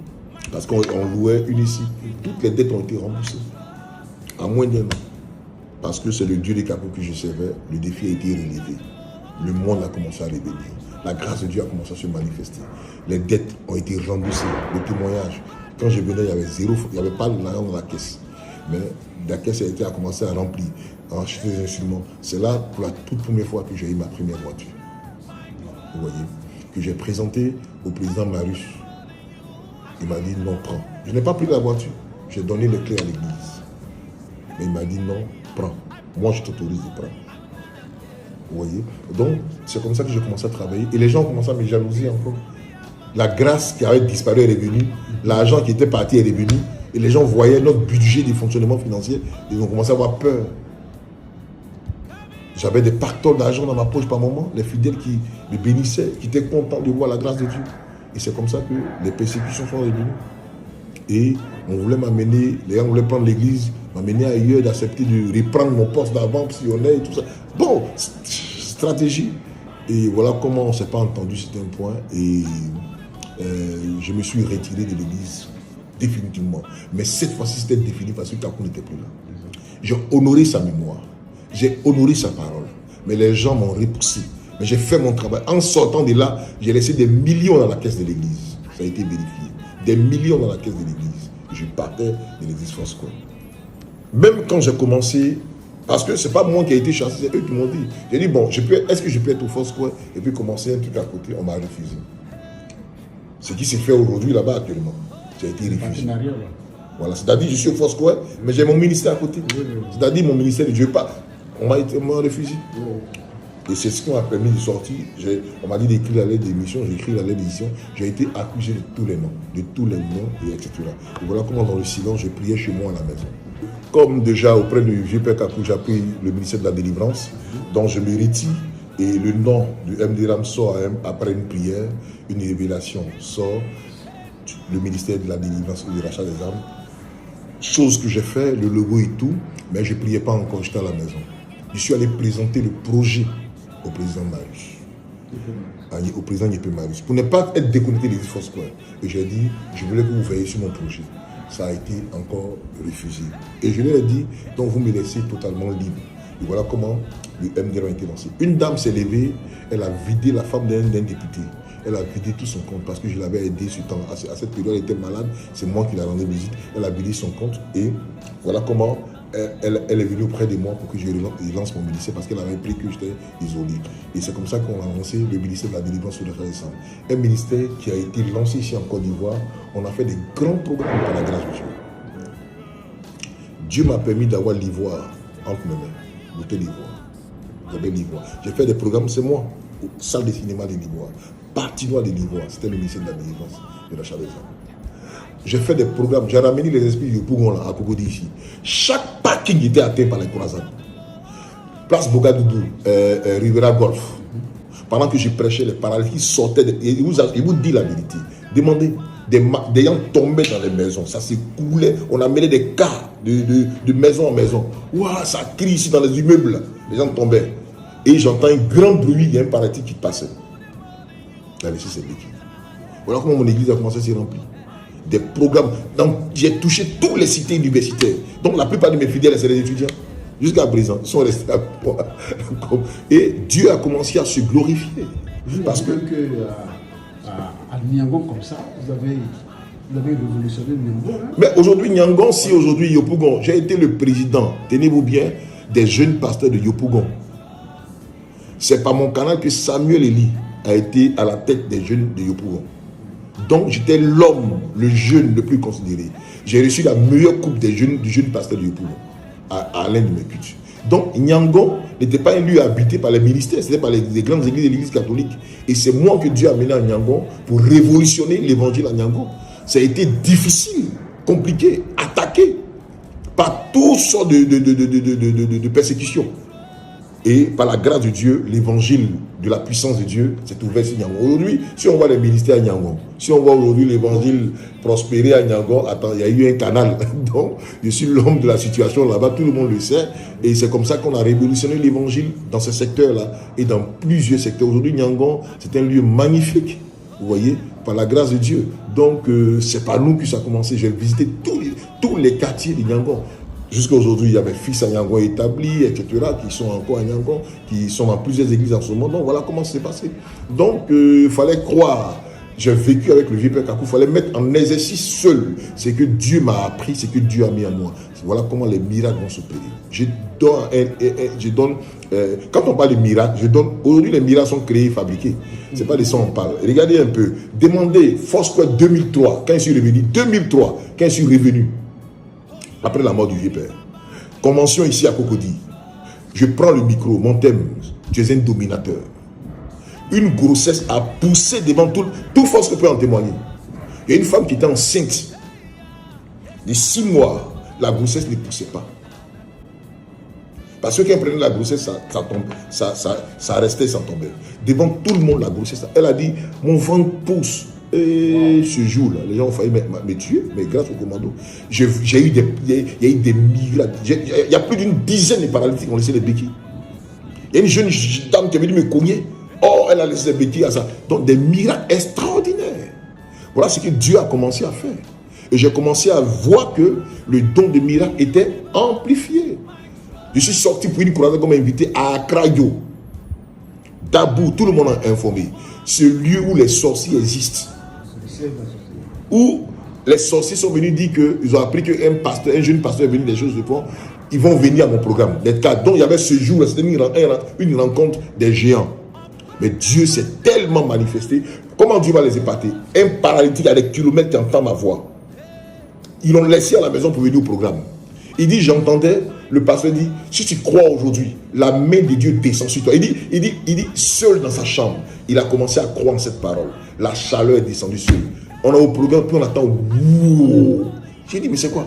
Parce qu'on louait une ici. Toutes les dettes ont été remboursées. À moins d'un an. Parce que c'est le Dieu des Kakou que je servais. Le défi a été relevé. Le monde a commencé à revenir. La grâce de Dieu a commencé à se manifester. Les dettes ont été remboursées. Le témoignage. Quand je venais, il y avait zéro, il n'y avait pas l'argent dans la caisse. Mais la caisse a commencé à remplir, à acheter des instruments. C'est là, pour la toute première fois, que j'ai eu ma première voiture. Vous voyez, que j'ai présenté au président Marius. Il m'a dit non, prends. Je n'ai pas pris la voiture. J'ai donné les clés à l'église. Mais il m'a dit non, prends. Moi, je t'autorise de prendre. Vous voyez. Donc, c'est comme ça que j'ai commencé à travailler. Et les gens ont commencé à me jalouser encore. La grâce qui avait disparu est revenue. L'argent qui était parti est revenu. Et les gens voyaient notre budget de fonctionnement financier. Ils ont commencé à avoir peur. J'avais des pactoles d'argent dans ma poche par moment. Les fidèles qui me bénissaient, qui étaient contents de voir la grâce de Dieu. Et c'est comme ça que les persécutions sont revenues. Et on voulait m'amener, les gens voulaient prendre l'église, m'amener ailleurs, d'accepter de reprendre mon poste d'avant, psionnaire et tout ça. Bon, stratégie. Et voilà comment on ne s'est pas entendu, c'était un point. Et je me suis retiré de l'église définitivement. Mais cette fois-ci, c'était défini parce que Kakou n'était plus là. J'ai honoré sa mémoire. J'ai honoré sa parole. Mais les gens m'ont repoussé. Mais j'ai fait mon travail. En sortant de là, j'ai laissé des millions dans la caisse de l'église. Ça a été vérifié. Des millions dans la caisse de l'église. Je partais de l'église Foursquare. Même quand j'ai commencé, parce que ce n'est pas moi qui ai été chassé, c'est eux qui m'ont dit. J'ai dit, bon, est-ce que je peux être au Foursquare et puis commencer un truc à côté? On m'a refusé. Ce qui s'est fait aujourd'hui là-bas actuellement. J'ai été refusé. Voilà, c'est-à-dire je suis au Foursquare, mais j'ai mon ministère à côté. C'est-à-dire mon ministère de Dieu pas. On m'a refusé. Et c'est ce qui m'a permis de sortir. On m'a dit d'écrire la lettre d'émission, j'ai écrit la lettre d'émission. J'ai été accusé de tous les noms, et etc. Et voilà comment dans le silence, je priais chez moi à la maison. Comme déjà auprès du vieux Père Kakou, j'ai pris le ministère de la délivrance, dont je me retire. Et le nom du MDRAM sort après une prière, une révélation sort, le ministère de la délivrance et du rachat des âmes. Chose que j'ai fait, le logo et tout, mais je ne priais pas encore, j'étais à la maison. Je suis allé présenter le projet au président Marius, au président Yepé Marius, pour ne pas être déconnecté des Foursquare. Et j'ai dit, je voulais que vous veilliez sur mon projet. Ça a été encore refusé. Et je lui ai dit, donc vous me laissez totalement libre. Et voilà comment le MDR a été lancé. Une dame s'est levée, elle a vidé la femme d'un député. Elle a vidé tout son compte parce que je l'avais aidé ce temps. À cette période, elle était malade. C'est moi qui l'ai rendu visite. Elle a vidé son compte et voilà comment elle est venue auprès de moi pour que je lance mon ministère parce qu'elle avait pris que j'étais isolé. Et c'est comme ça qu'on a lancé le ministère de la délivrance sur le rachat des âmes. Un ministère qui a été lancé ici en Côte d'Ivoire. On a fait des grands programmes par la grâce de Dieu. Dieu m'a permis d'avoir l'ivoire entre mes mains. Bouteille d'ivoire. J'avais l'ivoire. J'ai fait des programmes, c'est moi. Salle de cinéma de l'ivoire. Partinois de l'ivoire. C'était le ministère de la délivrance de la rachat des âmes. J'ai fait des programmes, j'ai ramené les esprits du Yopougon à Cocody ici. Chaque parking était atteint par les croisades. Place Bogadoudou, Rivera Golf. Pendant que je prêchais, les paralytiques sortaient. Il vous dit la vérité. Demandez, des gens tombaient dans les maisons. Ça s'écoulait. On a mené des cas de maison en maison. Ouah, ça crie ici dans les immeubles. Les gens tombaient. Et j'entends un grand bruit, il y a un paralytique qui passait. Il a laissé ses béquilles. Voilà comment mon église a commencé à se remplir. Des programmes. Donc, j'ai touché toutes les cités universitaires. Donc, la plupart de mes fidèles, c'est des étudiants. Jusqu'à présent, ils sont restés à moi. Et Dieu a commencé à se glorifier. Parce que à Niangon, comme ça, vous avez révolutionné Niangon. Hein? Mais aujourd'hui, Niangon, si aujourd'hui, Yopougon, j'ai été le président, tenez-vous bien, des jeunes pasteurs de Yopougon. C'est par mon canal que Samuel Eli a été à la tête des jeunes de Yopougon. Donc, j'étais l'homme, le jeune le plus considéré. J'ai reçu la meilleure coupe du jeune pasteur de Yopougon, à l'un de mes cultes. Donc, Niangon n'était pas un lieu habité par les ministères, c'était par les grandes églises de l'église catholique. Et c'est moi que Dieu a amené à Niangon pour révolutionner l'évangile à Niangon. Ça a été difficile, compliqué, attaqué par toutes sortes de persécutions. Et par la grâce de Dieu, l'évangile de la puissance de Dieu s'est ouvert sur Niangon. Aujourd'hui, si on voit les ministères à Niangon, si on voit aujourd'hui l'évangile prospérer à Niangon, attends, il y a eu un canal. Donc, je suis l'homme de la situation là-bas, tout le monde le sait. Et c'est comme ça qu'on a révolutionné l'évangile dans ce secteur-là et dans plusieurs secteurs. Aujourd'hui, Niangon, c'est un lieu magnifique, vous voyez, par la grâce de Dieu. Donc, c'est par nous que ça a commencé. J'ai visité tous les quartiers de Niangon. Jusqu'à aujourd'hui, il y a mes fils à Niangon établis, etc., qui sont encore à Niangon, qui sont dans plusieurs églises en ce moment. Donc voilà comment ça s'est passé. Donc il fallait croire. J'ai vécu avec le vieux Père Kakou. Il fallait mettre en exercice seul ce que Dieu m'a appris, ce que Dieu a mis en moi. Voilà comment les miracles vont s'opérer. Quand on parle de miracles, aujourd'hui les miracles sont créés, fabriqués. Ce n'est pas de ça qu'on parle. Regardez un peu. Demandez Foursquare 2003, quand je suis revenu. 2003, quand je suis revenu. Après la mort du vieux père. Convention ici à Cocody. Je prends le micro, mon thème, tu es un dominateur. Une grossesse a poussé devant tout force que peut en témoigner. Il y a une femme qui était enceinte de 6 mois, la grossesse ne poussait pas. Parce que quand elle prenait la grossesse, ça restait, ça tombait. Devant tout le monde, la grossesse, elle a dit, mon ventre pousse. Et ce jour-là, les gens ont failli me tuer, mais grâce au commando, il y a eu des miracles. Il y a plus d'une dizaine de paralytiques qui ont laissé les béquilles. Il y a une jeune dame qui est venue me cogner. Oh, elle a laissé les béquilles à ça. Donc, des miracles extraordinaires. Voilà ce que Dieu a commencé à faire. Et j'ai commencé à voir que le don de miracle était amplifié. Je suis sorti pour une croisade comme invité à Akrayo. Dabou, tout le monde a informé. Ce lieu où les sorciers existent. Où les sorciers sont venus dire qu'ils ont appris qu'un pasteur, un jeune pasteur est venu des choses de fond. Ils vont venir à mon programme. Les cas dont il y avait ce jour-là, c'était une rencontre des géants. Mais Dieu s'est tellement manifesté. Comment Dieu va les épater? Un paralytique à des kilomètres qui entend ma voix. Ils l'ont laissé à la maison pour venir au programme. Il dit, j'entendais, le pasteur dit, si tu crois aujourd'hui, la main de Dieu descend sur toi. Il dit, seul dans sa chambre, il a commencé à croire en cette parole. La chaleur est descendue sur lui. On a au programme, puis on attend. Wow. J'ai dit, mais c'est quoi?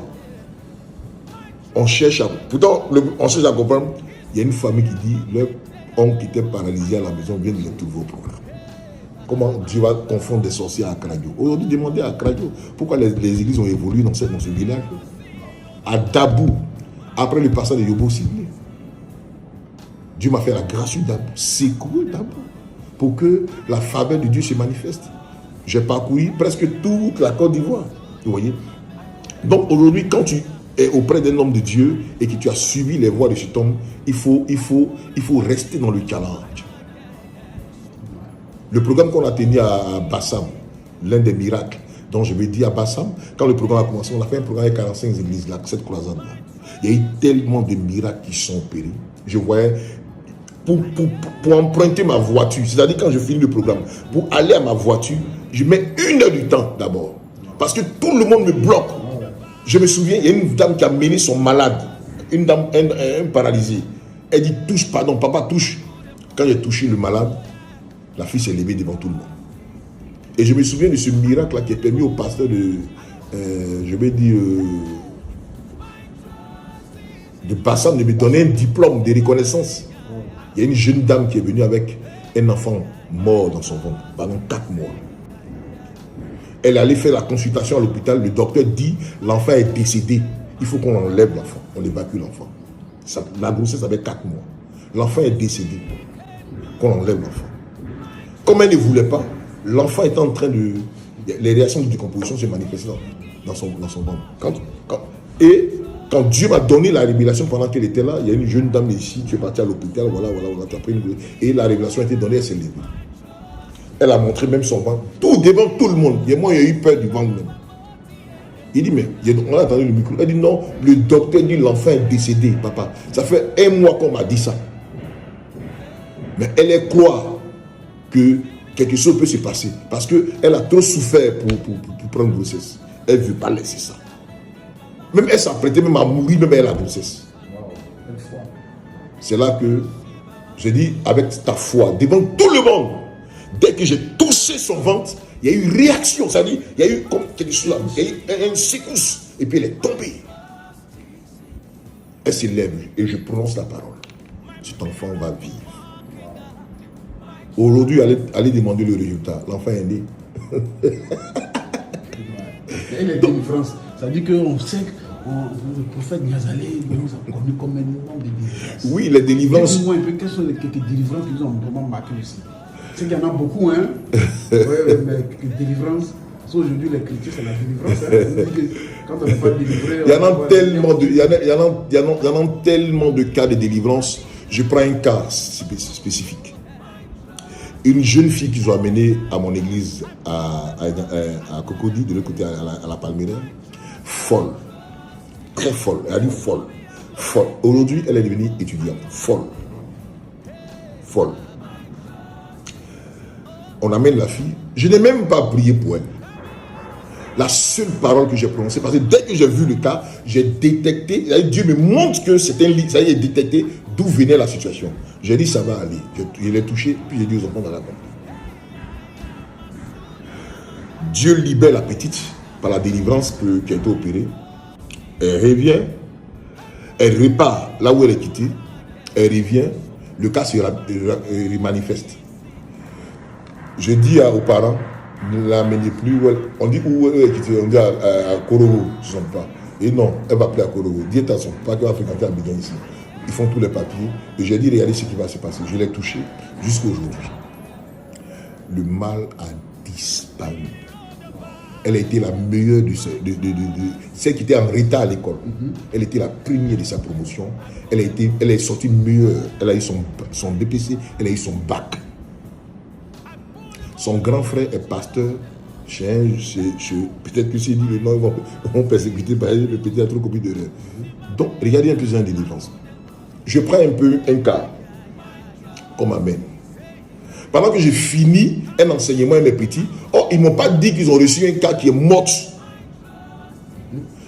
On cherche à... Pourtant, on cherche à comprendre. Il y a une famille qui dit, leur oncle qui était paralysé à la maison vient de les trouver au programme. Comment Dieu va confondre des sorciers à Akradio? Aujourd'hui, demandez à Akradio pourquoi les églises ont évolué dans ce village. À Dabou, après le passage de Yobo Sidney, Dieu m'a fait la grâce de Dabou, secouer Dabou, pour que la faveur de Dieu se manifeste. J'ai parcouru presque toute la Côte d'Ivoire. Vous voyez? Donc aujourd'hui, quand tu es auprès d'un homme de Dieu et que tu as suivi les voies de cet homme, il faut rester dans le challenge. Le programme qu'on a tenu à Bassam, l'un des miracles dont je vais dire à Bassam, quand le programme a commencé, on a fait un programme avec 45 églises là, cette croisade-là. Il y a eu tellement de miracles qui sont opérés. Je voyais, pour emprunter ma voiture, c'est-à-dire quand je finis le programme, pour aller à ma voiture, je mets 1 heure du temps d'abord. Parce que tout le monde me bloque. Je me souviens, il y a une dame qui a mené son malade, une dame, un paralysé. Elle dit, touche, pardon, papa touche. Quand j'ai touché le malade, la fille s'est levée devant tout le monde. Et je me souviens de ce miracle-là qui a permis au pasteur de, je vais dire, de Bassam de me donner un diplôme de reconnaissance. Il y a une jeune dame qui est venue avec un enfant mort dans son ventre pendant 4 mois. Elle allait faire la consultation à l'hôpital. Le docteur dit l'enfant est décédé. Il faut qu'on enlève l'enfant. On évacue l'enfant. La grossesse avait 4 mois. L'enfant est décédé. Qu'on enlève l'enfant. Comme elle ne voulait pas, l'enfant était en train de... Les réactions de décomposition se manifestaient dans son ventre. Quand Dieu m'a donné la révélation pendant qu'elle était là, il y a une jeune dame ici qui est partie à l'hôpital, voilà, tu as pris une... Et la révélation a été donnée, elle s'est levée. Elle a montré même son ventre, tout devant tout le monde. Et moi, il y a eu peur du ventre même. Il dit, mais on a entendu le micro. Elle dit, non, le docteur dit l'enfant est décédé, papa. Ça fait 1 mois qu'on m'a dit ça. Mais elle est croire que quelque chose peut se passer. Parce qu'elle a trop souffert pour prendre grossesse. Elle ne veut pas laisser ça. Même elle s'apprêtait même à mourir, même elle a grossesse. C'est là que j'ai dit, avec ta foi, devant tout le monde, dès que j'ai touché son ventre, il y a eu une réaction, c'est-à-dire, il y a eu comme quelque chose là, il y a eu une secousse, et puis elle est tombée. Elle se lève, et je prononce la parole. Cet enfant va vivre. Aujourd'hui, allez demander le résultat. L'enfant est né. Et les délivrances, ça dit qu'on sait que le prophète Niazalé nous a connu comme un nom de délivrances. Oui, les délivrances. Dis-moi un peu, quelles sont les quelques délivrances qui nous ont vraiment marqué aussi? C'est qu'il y en a beaucoup, hein. Ouais, mais les délivrances, aujourd'hui les chrétiens, c'est la délivrance. Hein. Quand on n'est pas délivré, il y en a tellement de, il y en a tellement de cas de délivrance. Je prends un cas spécifique. Une jeune fille qu'ils ont amenée à mon église à Cocody, de l'autre côté à la Palmyra, folle, très folle, elle a dit folle, folle. Aujourd'hui, elle est devenue étudiante, folle. On amène la fille, je n'ai même pas prié pour elle. La seule parole que j'ai prononcée, parce que dès que j'ai vu le cas, j'ai détecté, Dieu me montre que c'est un lit, ça y est, détecté d'où venait la situation. J'ai dit, ça va aller. Je l'ai touché, puis j'ai dit aux enfants dans la porte. Dieu libère la petite par la délivrance qui a été opérée. Elle revient, elle repart là où elle est quittée, elle revient, le cas se manifeste. Je dis aux parents, ne l'amenez plus. On dit où elle est quittée, on dit à Korogo, son pas. Et non, elle va plus à Korogo. Dites à son pas qu'elle va fréquenter Abidjan ici. Ils font tous les papiers. Et j'ai dit, regardez ce qui va se passer. Je l'ai touché jusqu'à aujourd'hui. Le mal a disparu. Elle a été la meilleure de celle qui était en retard à l'école. Elle était la première de sa promotion. Elle est sortie meilleure. Elle a eu son BPC, elle a eu son bac. Son grand frère est pasteur. Peut-être que s'il dit le nom, ils vont persécuter par le petit a trop copié de l'heure. Donc, regardez un peu ça en délivrance. Je prends un peu un cas comme Amen. Pendant que j'ai fini un enseignement à mes petits, ils ne m'ont pas dit qu'ils ont reçu un cas qui est mort.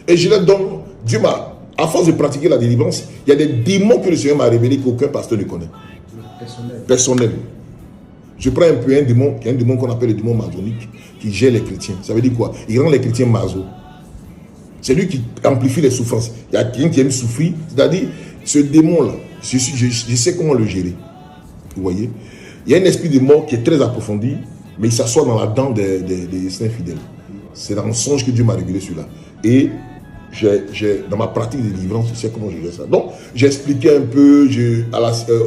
Et je leur donne, Dieu m'a, à force de pratiquer la délivrance, il y a des démons que le Seigneur m'a révélés qu'aucun pasteur ne connaît. Personnel. Je prends un peu un démon qu'on appelle le démon masonique, qui gère les chrétiens. Ça veut dire quoi? Il rend les chrétiens maso. C'est lui qui amplifie les souffrances. Il y a quelqu'un qui aime souffrir, c'est-à-dire, ce démon-là, je sais comment le gérer. Vous voyez? Il y a un esprit de mort qui est très approfondi, mais il s'assoit dans la dent des saints fidèles. C'est dans le songe que Dieu m'a révélé celui-là. Et dans ma pratique de délivrance, je sais comment je gère ça. Donc, j'ai expliqué un peu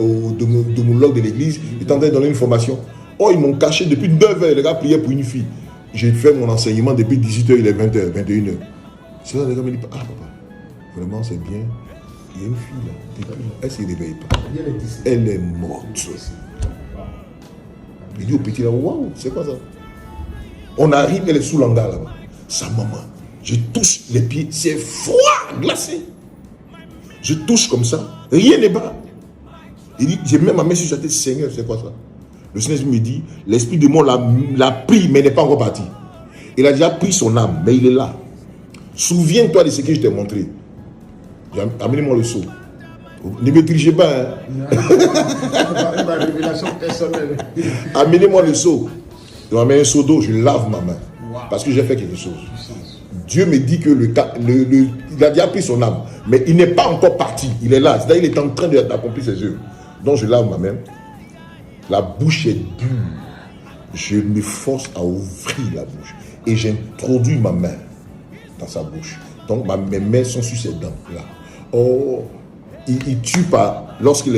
au domologue de l'église, il était en train de donner une formation. Ils m'ont caché depuis 9h, les gars priaient pour une fille. J'ai fait mon enseignement depuis 18h, il est 20h, 21h. C'est là, les gars me disent, papa, vraiment c'est bien. Il y a une fille là, elle ne se réveille pas. Elle est morte. Il dit au petit là, waouh, c'est quoi ça? On arrive, elle est sous l'hangar là-bas. Sa maman, je touche les pieds, c'est froid, glacé. Je touche comme ça, rien n'est bas. Il dit, j'ai même ma main sur sa tête, Seigneur, c'est quoi ça? Le Seigneur me dit, l'esprit de mort l'a pris, mais n'est pas encore parti. Il a déjà pris son âme, mais il est là. Souviens-toi de ce que je t'ai montré. Amenez-moi le seau. Ne me dirigez pas. Ma révélation personnelle. Amenez-moi le seau. Je m'amène un seau d'eau, je lave ma main. Parce que j'ai fait quelque chose. Dieu me dit que il a déjà pris son âme, mais il n'est pas encore parti. Il est là. C'est-à-dire qu'il est en train d'accomplir ses œuvres. Donc je lave ma main. La bouche est dure. Je me force à ouvrir la bouche. Et j'introduis ma main dans sa bouche. Donc mes mains sont sur ses dents. Là. Il tue pas lorsqu'il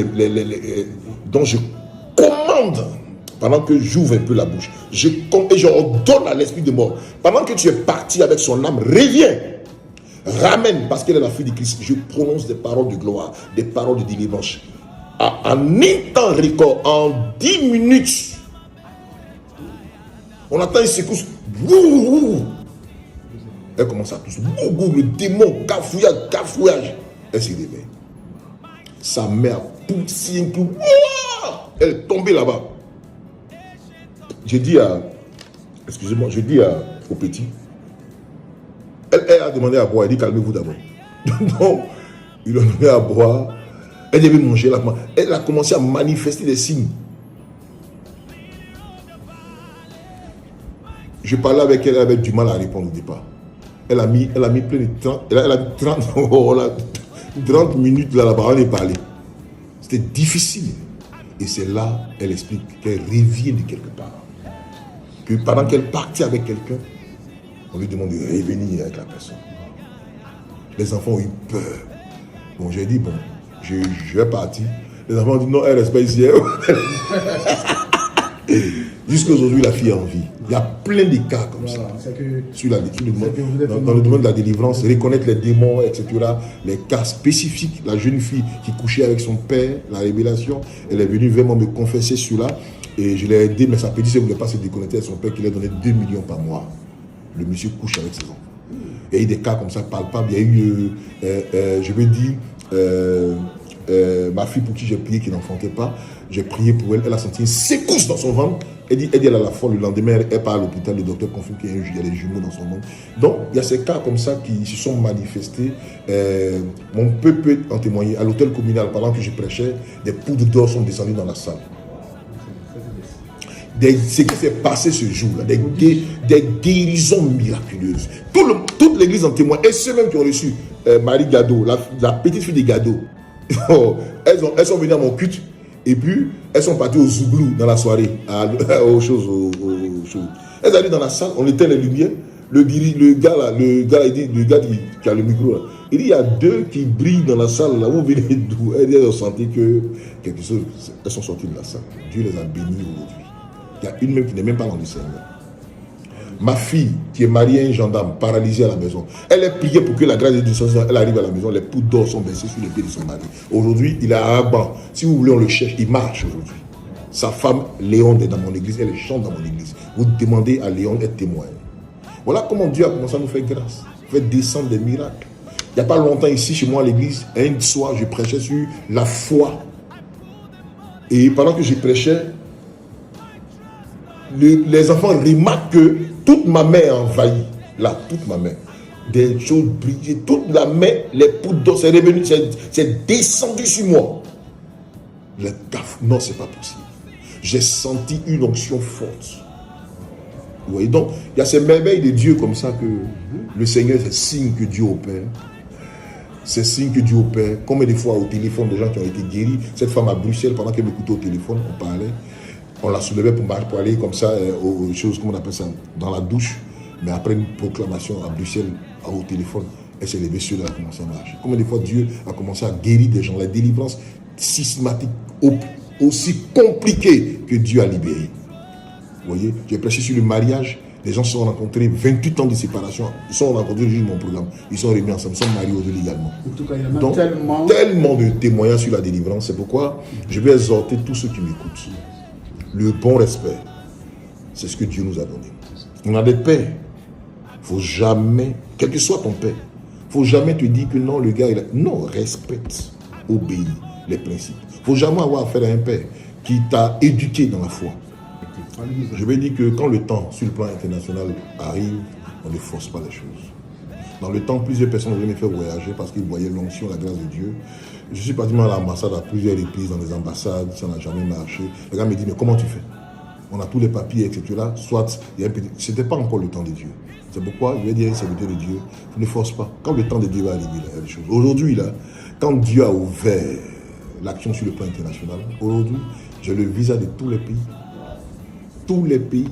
donc je commande pendant que j'ouvre un peu la bouche. Et je ordonne à l'esprit de mort. Pendant que tu es parti avec son âme, reviens. Ramène, parce qu'elle est la fille de Christ. Je prononce des paroles de gloire, des paroles de délivrance. En un temps record, en 10 minutes, on attend une secousse. Elle commence à tousser. Le démon, cafouillage. Elle se réveille. Sa mère poussé un coup. Elle est tombée là-bas. J'ai dit au petit, elle a demandé à boire. Elle dit calmez-vous d'abord. Donc, il a donné à boire. Elle devait manger là. Elle a commencé à manifester des signes. Je parlais avec elle, elle avait du mal à répondre au départ. Elle a mis plein de 30 minutes là-bas, on est parlé. C'était difficile. Et c'est là, elle explique qu'elle revient de quelque part. Que pendant qu'elle partait avec quelqu'un, on lui demande de revenir avec la personne. Les enfants ont eu peur. Bon, j'ai dit, bon, je vais partir. Les enfants ont dit, non, elle reste pas ici. Jusqu'à aujourd'hui, la fille a envie. Il y a plein de cas comme ça. Dans le domaine de la délivrance, reconnaître les démons, etc. Les cas spécifiques. La jeune fille qui couchait avec son père, la révélation, elle est venue vraiment me confesser cela. Et je l'ai aidé, mais sa petite sœur ne voulait pas se déconnecter avec son père qui lui a donné 2 millions par mois. Le monsieur couche avec ses enfants. Il y a eu des cas comme ça palpables. Il y a eu, je veux dire, ma fille pour qui j'ai prié qui n'enfantait pas. J'ai prié pour elle, elle a senti une secousse dans son ventre. Elle dit elle a la foi. Le lendemain, elle part à l'hôpital, le docteur confirme qu'il y a des jumeaux dans son ventre. Donc, il y a ces cas comme ça qui se sont manifestés. Mon peuple peut en témoigner. À l'hôtel communal, pendant que je prêchais, des poudres d'or sont descendues dans la salle. Ce qui s'est passé ce jour-là, des guérisons miraculeuses. Toute l'église en témoigne. Et ceux même qui ont reçu Marie Gado, la petite fille de Gado, elles sont venues à mon culte. Et puis, elles sont parties au Zouglou dans la soirée, aux choses. Elles allaient dans la salle, on éteint les lumières. Le gars qui a le micro, là, il dit, il y a 2 qui brillent dans la salle, là, vous venez d'où? Elles ont senti que quelque chose, elles sont sorties de la salle. Dieu les a bénies aujourd'hui. Il y a une même qui n'est même pas dans le Seigneur. Ma fille, qui est mariée à un gendarme, paralysée à la maison, elle est priée pour que la grâce de Dieu, elle arrive à la maison, les poudres d'or sont baissées sur les pieds de son mari. Aujourd'hui, il a un banc. Si vous voulez, on le cherche, il marche aujourd'hui. Sa femme, Léon, est dans mon église, elle chante dans mon église. Vous demandez à Léon, elle témoigne. Voilà comment Dieu a commencé à nous faire grâce, faire descendre des miracles. Il n'y a pas longtemps ici, chez moi à l'église, un soir, je prêchais sur la foi. Et pendant que je prêchais, les enfants remarquent que toute ma main est envahie. Là, toute ma main. Des choses brillaient. Toute la main, les poudres d'eau, c'est revenu, c'est descendu sur moi. Le taf, non, c'est pas possible. J'ai senti une onction forte. Vous voyez, donc, il y a ces merveilles de Dieu comme ça que le Seigneur, c'est signe que Dieu opère. C'est signe que Dieu opère. Combien de fois au téléphone, des gens qui ont été guéris. Cette femme à Bruxelles, pendant qu'elle m'écoutait au téléphone, on parlait. On la soulevait pour aller comme ça aux choses, comment on appelle ça, dans la douche. Mais après une proclamation à Bruxelles, au téléphone, elle s'est levée sur elle a commencé à marcher. Combien de fois Dieu a commencé à guérir des gens. La délivrance systématique, aussi compliquée que Dieu a libéré. Vous voyez, j'ai prêché sur le mariage. Les gens se sont rencontrés, 28 ans de séparation. Ils se sont rencontrés juste mon programme. Ils sont remis ensemble, ils sont mariés aujourd'hui également. En tout cas, il y en a donc, tellement de témoignages sur la délivrance. C'est pourquoi je vais exhorter tous ceux qui m'écoutent. Le bon respect, c'est ce que Dieu nous a donné. On a des pères. Il ne faut jamais, quel que soit ton père, il ne faut jamais te dire que non, le gars, non, respecte, obéis les principes. Il ne faut jamais avoir affaire à un père qui t'a éduqué dans la foi. Je vais dire que quand le temps, sur le plan international, arrive, on ne force pas les choses. Dans le temps, plusieurs personnes venaient me faire voyager parce qu'ils voyaient l'onction, la grâce de Dieu. Je suis parti à l'ambassade à plusieurs reprises, dans les ambassades, ça n'a jamais marché. Le gars me dit, mais comment tu fais? On a tous les papiers, etc. Soit, il y a un petit... Ce n'était pas encore le temps de Dieu. C'est pourquoi je vais dire à un serviteur de Dieu, ne force pas. Quand le temps de Dieu va arriver, il y a des choses. Aujourd'hui, là, quand Dieu a ouvert l'action sur le plan international, aujourd'hui, j'ai le visa de tous les pays. Tous les pays.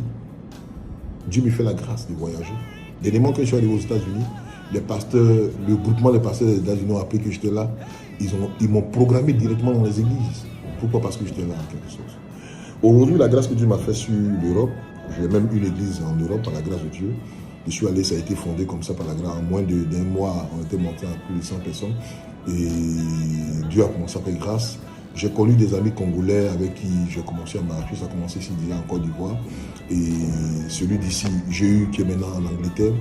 Dieu me fait la grâce de voyager. Dernièrement, quand je suis arrivé aux États-Unis, les pasteurs, le groupement des pasteurs des États-Unis ont appris que j'étais là. Ils m'ont programmé directement dans les églises. Pourquoi? Parce que j'étais là en quelque sorte. Aujourd'hui, la grâce que Dieu m'a fait sur l'Europe, j'ai même une église en Europe par la grâce de Dieu. Je suis allé, ça a été fondé comme ça par la grâce. En moins d'un mois, on était monté à plus de 100 personnes. Et Dieu a commencé à faire grâce. J'ai connu des amis congolais avec qui j'ai commencé à marcher. Ça a commencé ici déjà en Côte d'Ivoire. Et celui d'ici, j'ai eu qui est maintenant en Angleterre,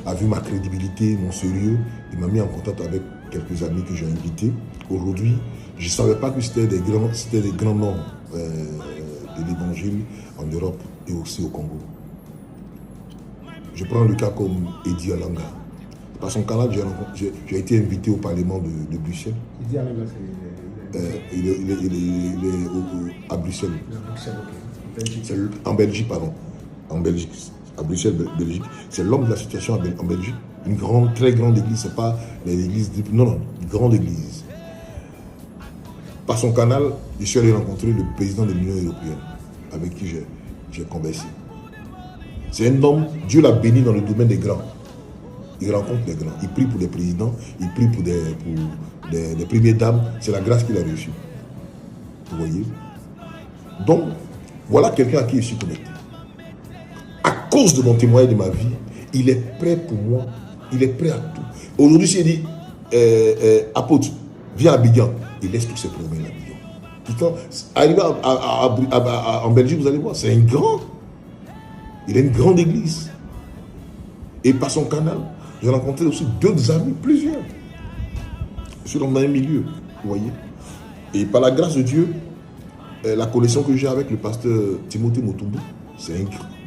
a vu ma crédibilité, mon sérieux. Il m'a mis en contact avec quelques amis que j'ai invités. Aujourd'hui, je ne savais pas que c'était des grands noms de l'évangile en Europe et aussi au Congo. Je prends le cas comme Eddie Alanga. Par son canal, j'ai été invité au Parlement de Bruxelles. Eddie Alanga, il est à Bruxelles. En Belgique, pardon. En Belgique. À Bruxelles, Belgique. C'est l'homme de la situation en Belgique. Une grande, très grande église. Ce n'est pas l'église. Non, une grande église. Par son canal, je suis allé rencontrer le président de l'Union européenne, avec qui j'ai conversé. C'est un homme, Dieu l'a béni dans le domaine des grands. Il rencontre les grands. Il prie pour des présidents, il prie pour des premières dames. C'est la grâce qu'il a reçue. Vous voyez? Donc, voilà quelqu'un à qui je suis connecté. À cause de mon témoignage de ma vie, il est prêt pour moi. Il est prêt à tout. Aujourd'hui, s'il dit, apôtre, viens à Abidjan, il laisse tous ses problèmes à Abidjan. Pourtant, arrivé en Belgique, vous allez voir, c'est un grand. Il a une grande église. Et par son canal, j'ai rencontré aussi d'autres amis, plusieurs. Je suis dans le même milieu, vous voyez. Et par la grâce de Dieu, la connexion que j'ai avec le pasteur Timothée Motumbu, c'est un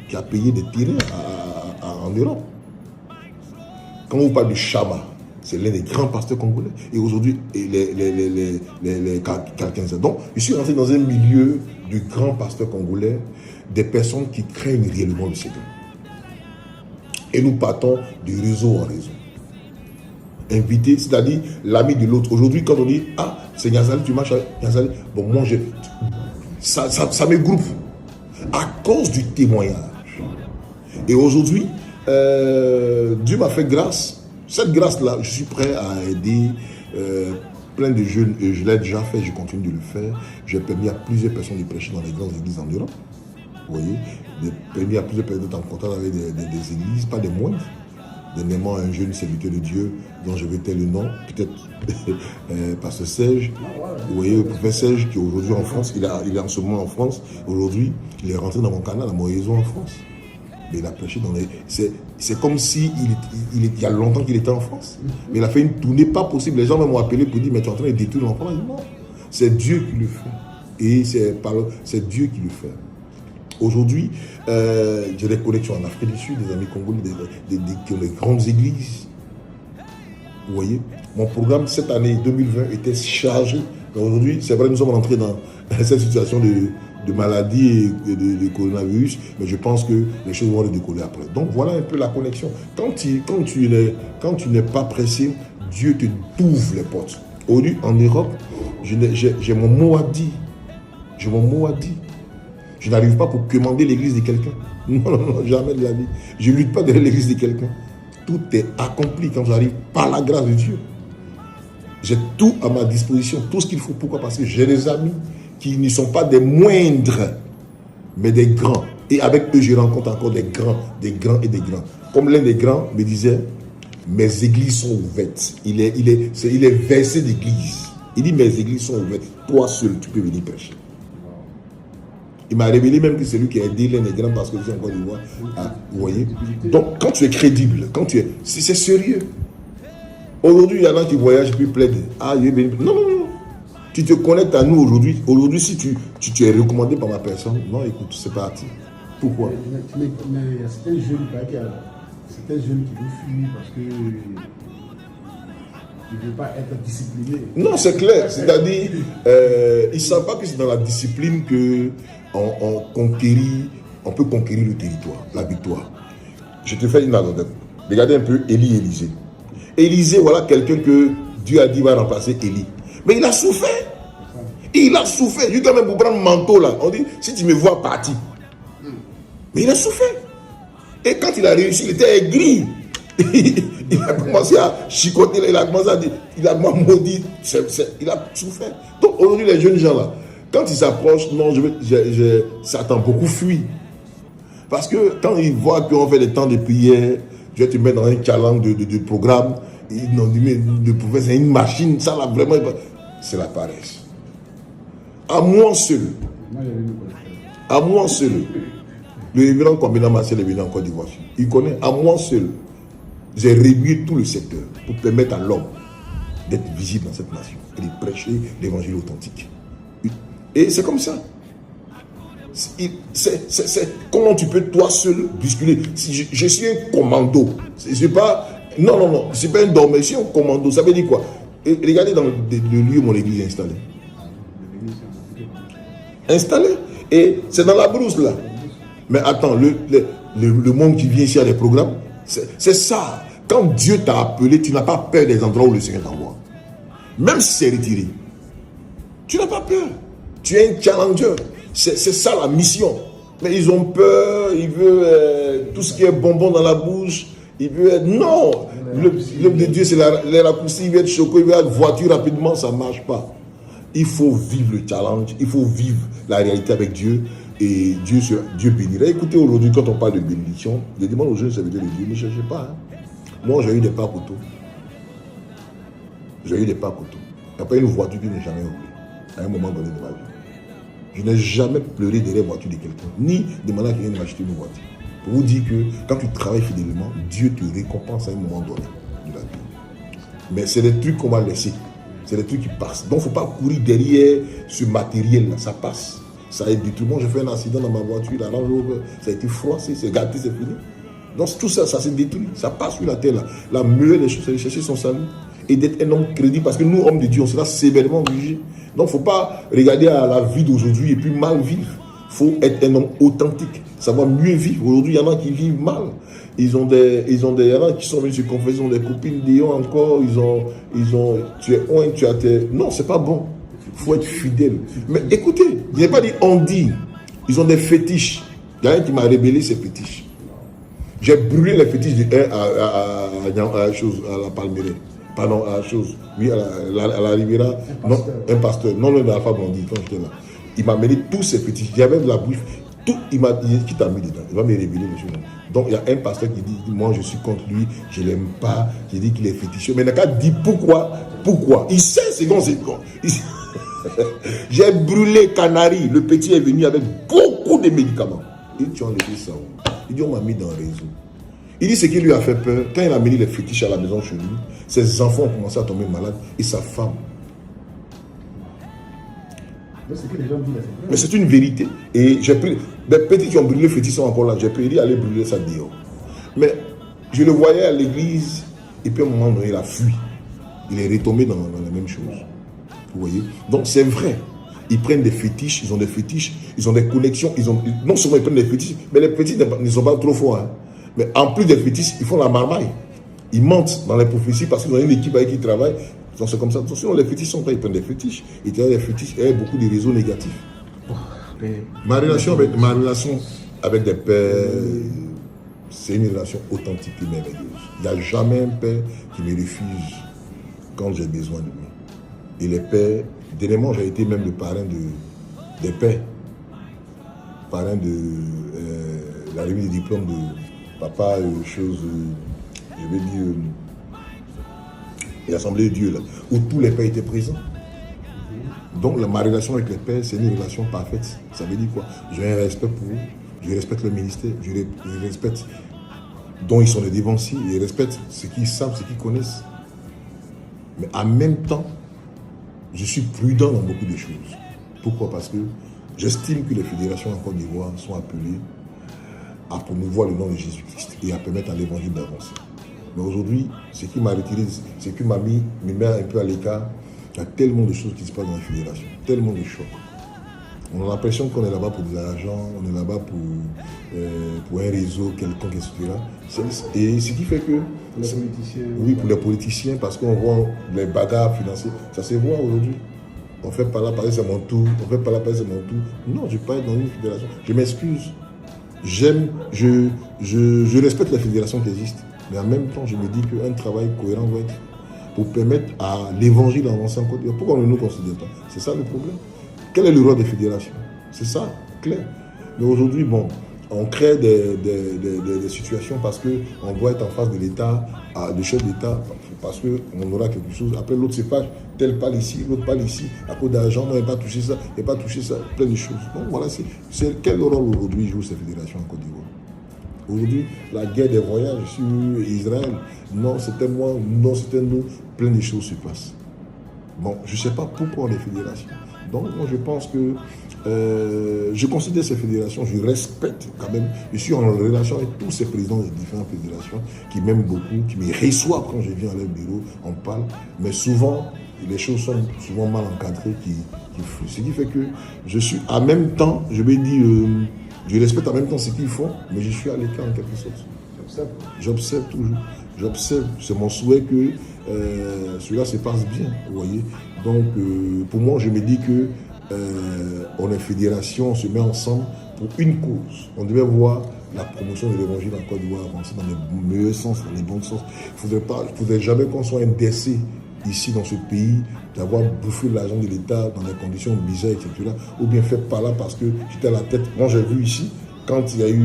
qui a payé des terrains en Europe. Quand on parle de Chama, c'est l'un des grands pasteurs congolais. Et aujourd'hui, les Kalkenza. Donc, je suis rentré dans un milieu de grands pasteurs congolais, des personnes qui craignent réellement le Seigneur. Et nous partons de réseau en réseau. Invité, c'est-à-dire l'ami de l'autre. Aujourd'hui, quand on dit, ah, c'est Niazali, tu marches avec Niazali. Bon, moi, ça me groupe à cause du témoignage. Et aujourd'hui, Dieu m'a fait grâce. Cette grâce-là, je suis prêt à aider plein de jeunes. Et je l'ai déjà fait, je continue de le faire. J'ai permis à plusieurs personnes de prêcher dans les grandes églises en Europe. Vous voyez, j'ai permis à plusieurs personnes d'être en contact avec des églises, pas des moindres. Dernièrement, un jeune serviteur de Dieu, dont je vais taire le nom, peut-être Pasteur Serge. Vous voyez, le professeur Serge qui est aujourd'hui en France, il est en ce moment en France. Aujourd'hui, il est rentré dans mon canal à Moïse en France. Mais il a prêché dans les... C'est comme si il y a longtemps qu'il était en France. Mais il a fait une tournée pas possible. Les gens m'ont appelé pour dire, mais tu es en train de détruire l'enfant. Non, c'est Dieu qui le fait. Et c'est Dieu qui le fait. Aujourd'hui, j'ai des connexions en Afrique du Sud, des amis congolais, des grandes églises. Vous voyez, mon programme cette année 2020 était chargé. Aujourd'hui, c'est vrai, nous sommes rentrés dans cette situation de maladie et de coronavirus, mais je pense que les choses vont redécoller après. Donc voilà un peu la connexion. Quand tu n'es pas pressé, Dieu te t'ouvre les portes. Aujourd'hui, en Europe, j'ai mon mot à dire. J'ai mon mot à dire. Je n'arrive pas pour commander l'église de quelqu'un. Non, jamais de la vie. Je ne lutte pas derrière l'église de quelqu'un. Tout est accompli quand j'arrive par la grâce de Dieu. J'ai tout à ma disposition, tout ce qu'il faut. Pourquoi? Parce que j'ai des amis qui ne sont pas des moindres, mais des grands. Et avec eux, je rencontre encore des grands et des grands. Comme l'un des grands me disait, mes églises sont ouvertes. Il est versé d'église. Il dit, mes églises sont ouvertes. Toi seul, tu peux venir prêcher. Il m'a révélé même que c'est lui qui a aidé l'un des grands parce que c'est encore du voir. Vous voyez? Donc, quand tu es crédible, c'est sérieux. Aujourd'hui, il y en a qui voyagent et puis plaident. Non. Tu te connectes à nous aujourd'hui. Aujourd'hui, si tu es recommandé par ma personne, non, écoute, c'est parti. Pourquoi? Mais il y a certains jeunes qui vous fuient parce que ils ne veulent pas être disciplinés. Non, c'est clair. C'est-à-dire, ils ne savent pas que c'est dans la discipline qu'on peut conquérir le territoire, la victoire. Je te fais une anecdote. Regardez un peu Élisée. Élisée, voilà quelqu'un que Dieu a dit va remplacer Élie. Mais il a souffert. Il a souffert. Juste même pour prendre le manteau là. On dit, si tu me vois partir. Mais il a souffert. Et quand il a réussi, il était aigri. Il a commencé à chicoter, il a commencé à dire, il a maudit, il a souffert. Donc aujourd'hui, les jeunes gens là, quand ils s'approchent, non, Satan beaucoup fuit. Parce que quand ils voient qu'on fait des temps de prière, je vais te mettre dans un challenge de programme, ils n'ont dit, mais le prophète, c'est une machine, ça là vraiment, c'est la paresse. À moi seul, le révérend Kwabena Marcel est venu en Côte d'Ivoire. Il connaît, à moi seul. J'ai réduit tout le secteur pour permettre à l'homme d'être visible dans cette nation et de prêcher l'évangile authentique. Et c'est comme ça. Comment tu peux toi seul bousculer? Si je suis un commando. C'est pas, non, c'est pas un dormeur, je suis un commando. Ça veut dire quoi? Et regardez dans le lieu où mon église est installée. Installée. Et c'est dans la brousse là. Mais attends, le monde qui vient ici à des programmes, c'est ça. Quand Dieu t'a appelé, tu n'as pas peur des endroits où le Seigneur t'envoie. Même si c'est retiré. Tu n'as pas peur. Tu es un challenger. C'est ça la mission. Mais ils ont peur, ils veulent tout ce qui est bonbon dans la bouche. Ils veulent... Non. L'homme de Dieu, c'est les raccourcis. Il veut être choqué, il veut être voiture rapidement, ça ne marche pas. Il faut vivre le challenge. Il faut vivre la réalité avec Dieu. Et Dieu bénira. Écoutez, aujourd'hui, quand on parle de bénédiction, je demande aux jeunes serviteurs de Dieu, ne cherchez pas. Moi, j'ai eu des pas à couteau. J'ai eu des pas à couteau. Il n'y a pas une voiture qui n'est jamais roulée à un moment donné de ma vie. Je n'ai jamais pleuré derrière la voiture de quelqu'un, ni demandé à quelqu'un de m'acheter une voiture. Pour vous dire que quand tu travailles fidèlement, Dieu te récompense à un moment donné de la vie. Mais c'est des trucs qu'on va laisser. C'est des trucs qui passent. Donc, il ne faut pas courir derrière ce matériel-là. Ça passe. Ça a été tout le monde. J'ai fait un accident dans ma voiture, la Range Rover. Ça a été froissé, c'est gâté, c'est fini. Donc tout ça, ça s'est détruit. Ça passe sur la terre là. La meilleure des choses, c'est de chercher son salut et d'être un homme crédible. Parce que nous, hommes de Dieu, on sera sévèrement jugés. Donc il ne faut pas regarder à la vie d'aujourd'hui et puis mal vivre. Il faut être un homme authentique. Savoir mieux vivre. Aujourd'hui, il y en a qui vivent mal. Ils ont des errants qui sont venus se confesser, ils ont des copines d'Ion encore, tu es un, tu as tes... Non, c'est pas bon. Il faut être fidèle. Mais écoutez, je n'ai pas dit on dit. Ils ont des fétiches. Il y a un qui m'a révélé ces fétiches. J'ai brûlé les fétiches de à la Palmeraie. Pardon, à la chose. Oui, à la Riviera. Un pasteur. Non, le d'Alpha Blondie, quand j'étais là. Il m'a mêlé tous ces fétiches. Il y avait de la bouffe. Tout, il m'a dit, qui t'a mis dedans? Il va me révéler les choses. Donc, il y a un pasteur qui dit, moi, je suis contre lui, je ne l'aime pas, qui dit qu'il est féticheux. Mais il n'a qu'à dire pourquoi. Il sait, c'est bon. J'ai brûlé Canary. Le petit est venu avec beaucoup de médicaments. Et tu as enlevé ça. Il dit, on m'a mis dans le réseau. Il dit ce qui lui a fait peur. Quand il a mis les fétiches à la maison chez lui, ses enfants ont commencé à tomber malades et sa femme. Mais c'est une vérité. Et j'ai pris. Les petits qui ont brûlé les fétiches sont encore là. J'ai préféré aller brûler ça dehors. Mais je le voyais à l'église et puis à un moment donné, il a fui. Il est retombé dans la même chose. Vous voyez? Donc c'est vrai. Ils prennent des fétiches, ils ont des fétiches, ils ont des connexions, non seulement ils prennent des fétiches, mais les fétiches ne sont pas trop forts. Hein. Mais en plus des fétiches, ils font la marmaille. Ils mentent dans les prophéties parce qu'ils ont une équipe avec qui ils travaillent. Donc c'est comme ça. Sinon, les fétiches sont pas, ils prennent des fétiches. Et il y a des fétiches, il y a beaucoup de réseaux négatifs. Ma relation avec des pères, c'est une relation authentique et merveilleuse. Il n'y a jamais un père qui me refuse quand j'ai besoin de lui. Et les pères, dernièrement, j'ai été même le parrain des pères. Parrain de la remise des diplômes de papa, je vais dire, l'Assemblée de Dieu, là, où tous les pères étaient présents. Donc, ma relation avec les pères, c'est une relation parfaite. Ça veut dire quoi? J'ai un respect pour eux, je respecte le ministère, je respecte dont ils sont les dévanciers, je respecte ce qu'ils savent, ce qu'ils connaissent. Mais en même temps, je suis prudent dans beaucoup de choses. Pourquoi? Parce que j'estime que les fédérations en Côte d'Ivoire sont appelées à promouvoir le nom de Jésus-Christ et à permettre à l'évangile d'avancer. Mais aujourd'hui, ce qui m'a retiré, ce qui m'a mis un peu à l'écart, il y a tellement de choses qui se passent dans les fédérations, tellement de chocs. On a l'impression qu'on est là-bas pour de l'argent, on est là-bas pour un réseau quelconque, etc. Et ce qui fait que... Pour les politiciens. Oui, pour les politiciens, parce qu'on voit les bagarres financières. Ça se voit aujourd'hui. On fait pas là, parler c'est mon tour. On fait pas là, parler c'est mon tour. Non, je ne vais pas être dans une fédération. Je m'excuse. Je respecte la fédération qui existe. Mais en même temps, je me dis qu'un travail cohérent doit être pour permettre à l'évangile d'avancer en Côte d'Ivoire. Pourquoi on ne nous considère pas? C'est ça le problème. Quel est le rôle des fédérations? C'est ça, clair. Mais aujourd'hui, bon, on crée des situations parce qu'on doit être en face de l'État, du chef d'État, parce qu'on aura quelque chose. Après, l'autre se fâche, tel parle ici, l'autre parle ici, à cause d'argent, moi, il n'a pas touché ça, il n'a pas touché ça, plein de choses. Donc voilà, c'est quel rôle aujourd'hui jouent ces fédérations en Côte d'Ivoire? Aujourd'hui, la guerre des voyages sur Israël, non, c'était moi, non, c'était nous, plein de choses se passent. Bon, je ne sais pas pourquoi les fédérations. Donc, moi, je pense que je considère ces fédérations, je respecte quand même. Je suis en relation avec tous ces présidents des différentes fédérations qui m'aiment beaucoup, qui me reçoivent quand je viens à leur bureau, on parle. Mais souvent, les choses sont souvent mal encadrées, ce qui fait que je suis en même temps, je vais dire, je respecte en même temps ce qu'ils font, mais je suis à l'écart en quelque sorte. J'observe toujours. J'observe. C'est mon souhait que cela se passe bien, vous voyez. Donc, pour moi, je me dis que on est fédération, on se met ensemble pour une cause. On devait voir la promotion de l'évangile en Côte d'Ivoire avancer dans les meilleurs sens, dans les bons sens. Il ne faudrait jamais qu'on soit indécé ici dans ce pays, d'avoir bouffé l'argent de l'État dans des conditions bizarres, etc. Ou bien fait par là parce que j'étais à la tête. Moi, j'ai vu ici, quand il y a eu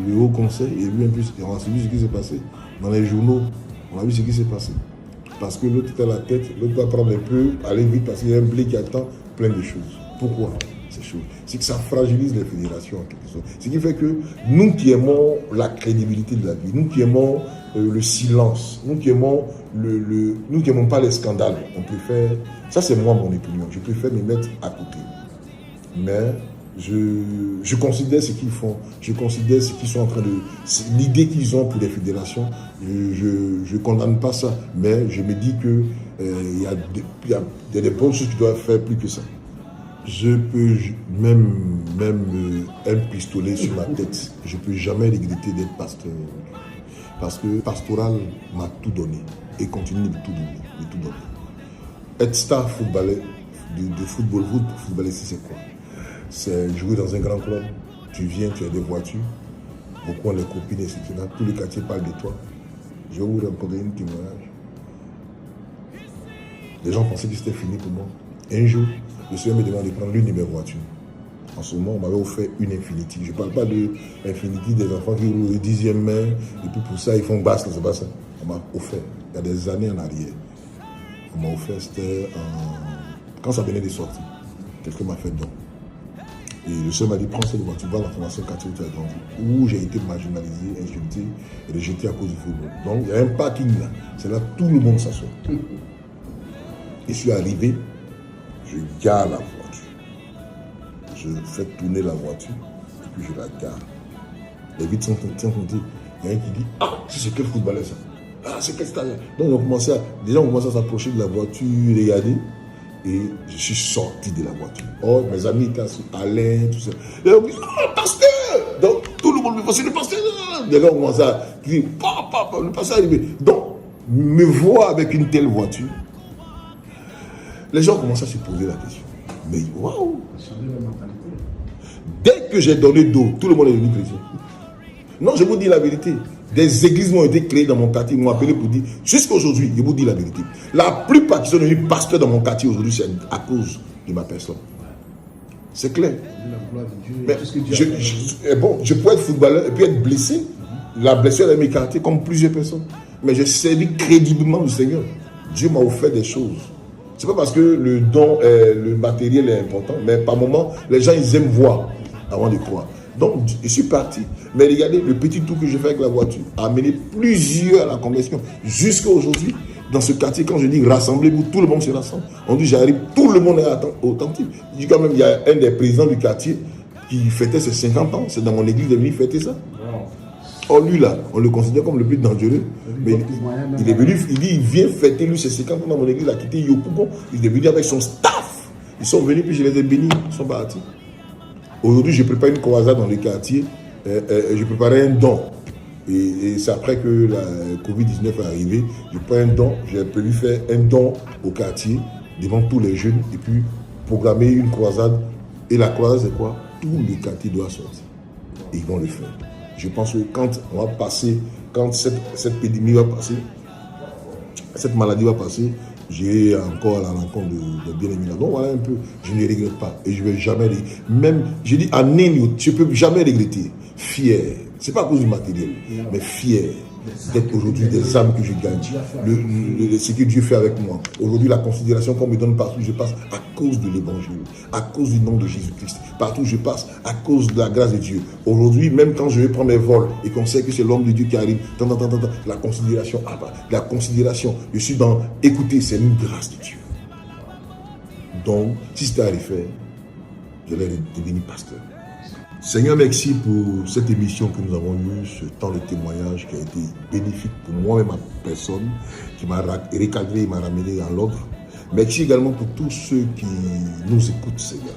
le Haut Conseil, on a vu ce qui s'est passé dans les journaux. On a vu ce qui s'est passé. Parce que l'autre était à la tête, l'autre va prendre un peu, aller vite parce qu'il y a un blé qui attend, plein de choses. Pourquoi ces choses? C'est que ça fragilise les fédérations en quelque sorte. Ce qui fait que nous qui aimons la crédibilité de la vie, nous qui aimons le silence, nous qui aimons nous qui n'aimons pas les scandales, on préfère, ça c'est moi mon opinion, je préfère me mettre à côté. Mais je considère ce qu'ils font, je considère ce qu'ils sont en train de... L'idée qu'ils ont pour les fédérations, je ne condamne pas ça, mais je me dis que il y a des bonnes choses qui doivent faire plus que ça. Je peux même un pistolet sur ma tête, je ne peux jamais regretter d'être pasteur. Parce que Pastoral m'a tout donné et continue de tout donner. Être star footballeur, de footballiste, c'est quoi? C'est jouer dans un grand club. Tu viens, tu as des voitures. Beaucoup ont les copines, etc. Tout le quartier parle de toi. Je vais vous raconter un témoignage. Les gens pensaient que c'était fini pour moi. Un jour, le Seigneur me demande de prendre l'une de mes voitures. En ce moment, on m'avait offert une Infiniti. Je ne parle pas de l'Infiniti des enfants qui roulent le 10e main. Et puis pour ça, ils font basse, c'est pas ça. On m'a offert, il y a des années en arrière. On m'a offert, c'était quand ça venait de sortir. Quelqu'un m'a fait don. Et le Seigneur m'a dit, prends cette voiture, va dans la formation quartier où tu as grandi. Où j'ai été marginalisé, insulté et rejeté à cause du football. Donc il y a un parking là. C'est là tout le monde s'assoit. Je suis arrivé, je garde la voiture. Je fais tourner la voiture et puis je la garde. Les vitres sont montées. Il y a un qui dit, ah, c'est quel footballeur ça? Ah, c'est quel stade? Donc les gens ont commencé à s'approcher de la voiture, regarder. Et je suis sorti de la voiture. Oh, mes amis étaient assis, Alain, tout ça. Et on me dit, oh, pasteur! Donc tout le monde me dit, c'est le pasteur! Les gars ont commencé à dire, papa, le pasteur est arrivé. Donc, me voir avec une telle voiture. Les gens commencent à se poser la question. Mais waouh! Dès que j'ai donné d'eau, tout le monde est devenu chrétien. Non, je vous dis la vérité. Des églises m'ont été créées dans mon quartier, ils m'ont appelé pour dire, jusqu'à aujourd'hui, je vous dis la vérité. La plupart qui sont devenus pasteurs dans mon quartier aujourd'hui, c'est à cause de ma personne. C'est clair. Mais je peux être footballeur et puis être blessé. La blessure est m'écarter comme plusieurs personnes. Mais j'ai servi crédiblement le Seigneur. Dieu m'a offert des choses. C'est pas parce que le don, le matériel est important, mais par moment, les gens ils aiment voir avant de croire. Donc, je suis parti. Mais regardez, le petit tour que j'ai fait avec la voiture a amené plusieurs à la conversion. Jusqu'à aujourd'hui, dans ce quartier, quand je dis rassemblez-vous, tout le monde se rassemble. On dit j'arrive, tout le monde est attentif. Je dis quand même, il y a un des présidents du quartier qui fêtait ses 50 ans. C'est dans mon église, il est venu fêter ça. Oh, lui là, on le considère comme le plus dangereux. Mais il est venu, il dit, il vient fêter lui ses 50 ans dans mon église, il a quitté Yopougon. Il est venu avec son staff. Ils sont venus, puis je les ai bénis, ils sont partis. Aujourd'hui, je prépare une croisade dans le quartier. Je préparais un don. Et c'est après que la Covid-19 est arrivée. Je prends un don. J'ai prévu faire un don au quartier devant tous les jeunes et puis programmer une croisade. Et la croisade, c'est quoi? Tout le quartier doit sortir. Et ils vont le faire. Je pense que quand on va passer, quand cette épidémie va passer, cette maladie va passer, j'ai encore à la rencontre de bien-aimés là. Donc voilà un peu, je ne regrette pas. Et je ne vais jamais regretter. Même, j'ai dit, en Némio, je ne peux jamais regretter. Fier. Ce n'est pas à cause du matériel, mais fier d'être aujourd'hui des âmes que je gagne. Ce que Dieu fait avec moi. Aujourd'hui, la considération qu'on me donne partout où je passe, à cause de l'évangile, à cause du nom de Jésus-Christ. Partout où je passe, à cause de la grâce de Dieu. Aujourd'hui, même quand je vais prendre mes vols et qu'on sait que c'est l'homme de Dieu qui arrive, la considération, je suis dans, écoutez, c'est une grâce de Dieu. Donc, si c'était à refaire, je vais devenir pasteur. Seigneur, merci pour cette émission que nous avons eue, ce temps de témoignage qui a été bénéfique pour moi et ma personne, qui m'a recadré et m'a ramené à l'ordre. Merci également pour tous ceux qui nous écoutent, Seigneur.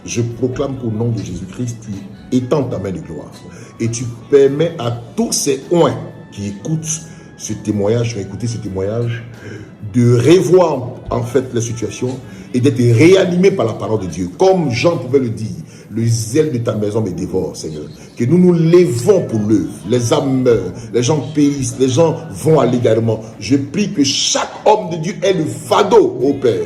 Je proclame qu'au nom de Jésus-Christ, tu étends ta main de gloire et tu permets à tous ces oins qui écoutent ce témoignage, réécouter ce témoignage, de revoir en fait la situation et d'être réanimés par la parole de Dieu. Comme Jean pouvait le dire, le zèle de ta maison me dévore, Seigneur. Que nous nous lèvons pour l'œuvre. Les âmes meurent, les gens périssent, les gens vont à l'égarement. Je prie que chaque homme de Dieu ait le fardeau, ô Père.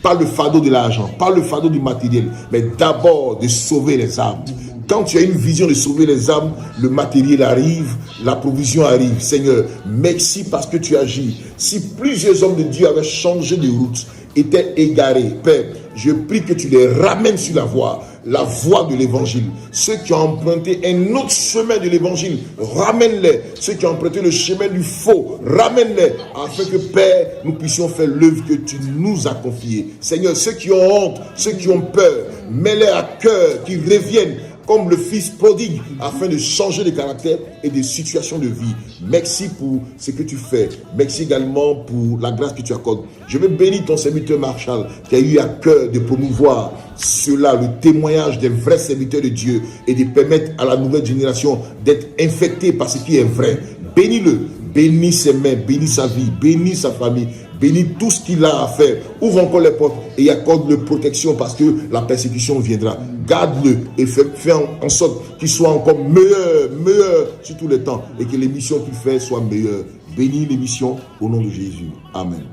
Pas le fardeau de l'argent, pas le fardeau du matériel, mais d'abord de sauver les âmes. Quand tu as une vision de sauver les âmes, le matériel arrive, la provision arrive. Seigneur, merci parce que tu agis. Si plusieurs hommes de Dieu avaient changé de route, étaient égarés, Père, je prie que tu les ramènes sur la voie de l'évangile. Ceux qui ont emprunté un autre chemin de l'évangile, ramène-les. Ceux qui ont emprunté le chemin du faux, ramène-les, afin que, Père, nous puissions faire l'œuvre que tu nous as confiée. Seigneur, ceux qui ont honte, ceux qui ont peur, mets-les à cœur, qu'ils reviennent comme le fils prodigue, afin de changer de caractère et de situation de vie. Merci pour ce que tu fais. Merci également pour la grâce que tu accordes. Je veux bénir ton serviteur Marshall, qui a eu à cœur de promouvoir cela, le témoignage des vrais serviteurs de Dieu, et de permettre à la nouvelle génération d'être infectée par ce qui est vrai. Bénis-le, bénis ses mains, bénis sa vie, bénis sa famille, bénis tout ce qu'il a à faire. Ouvre encore les portes et accorde-le protection, parce que la persécution viendra. Garde-le et fais en sorte qu'il soit encore meilleur sur tous les temps, et que l'émission qu'il fait soit meilleure. Bénis l'émission au nom de Jésus. Amen.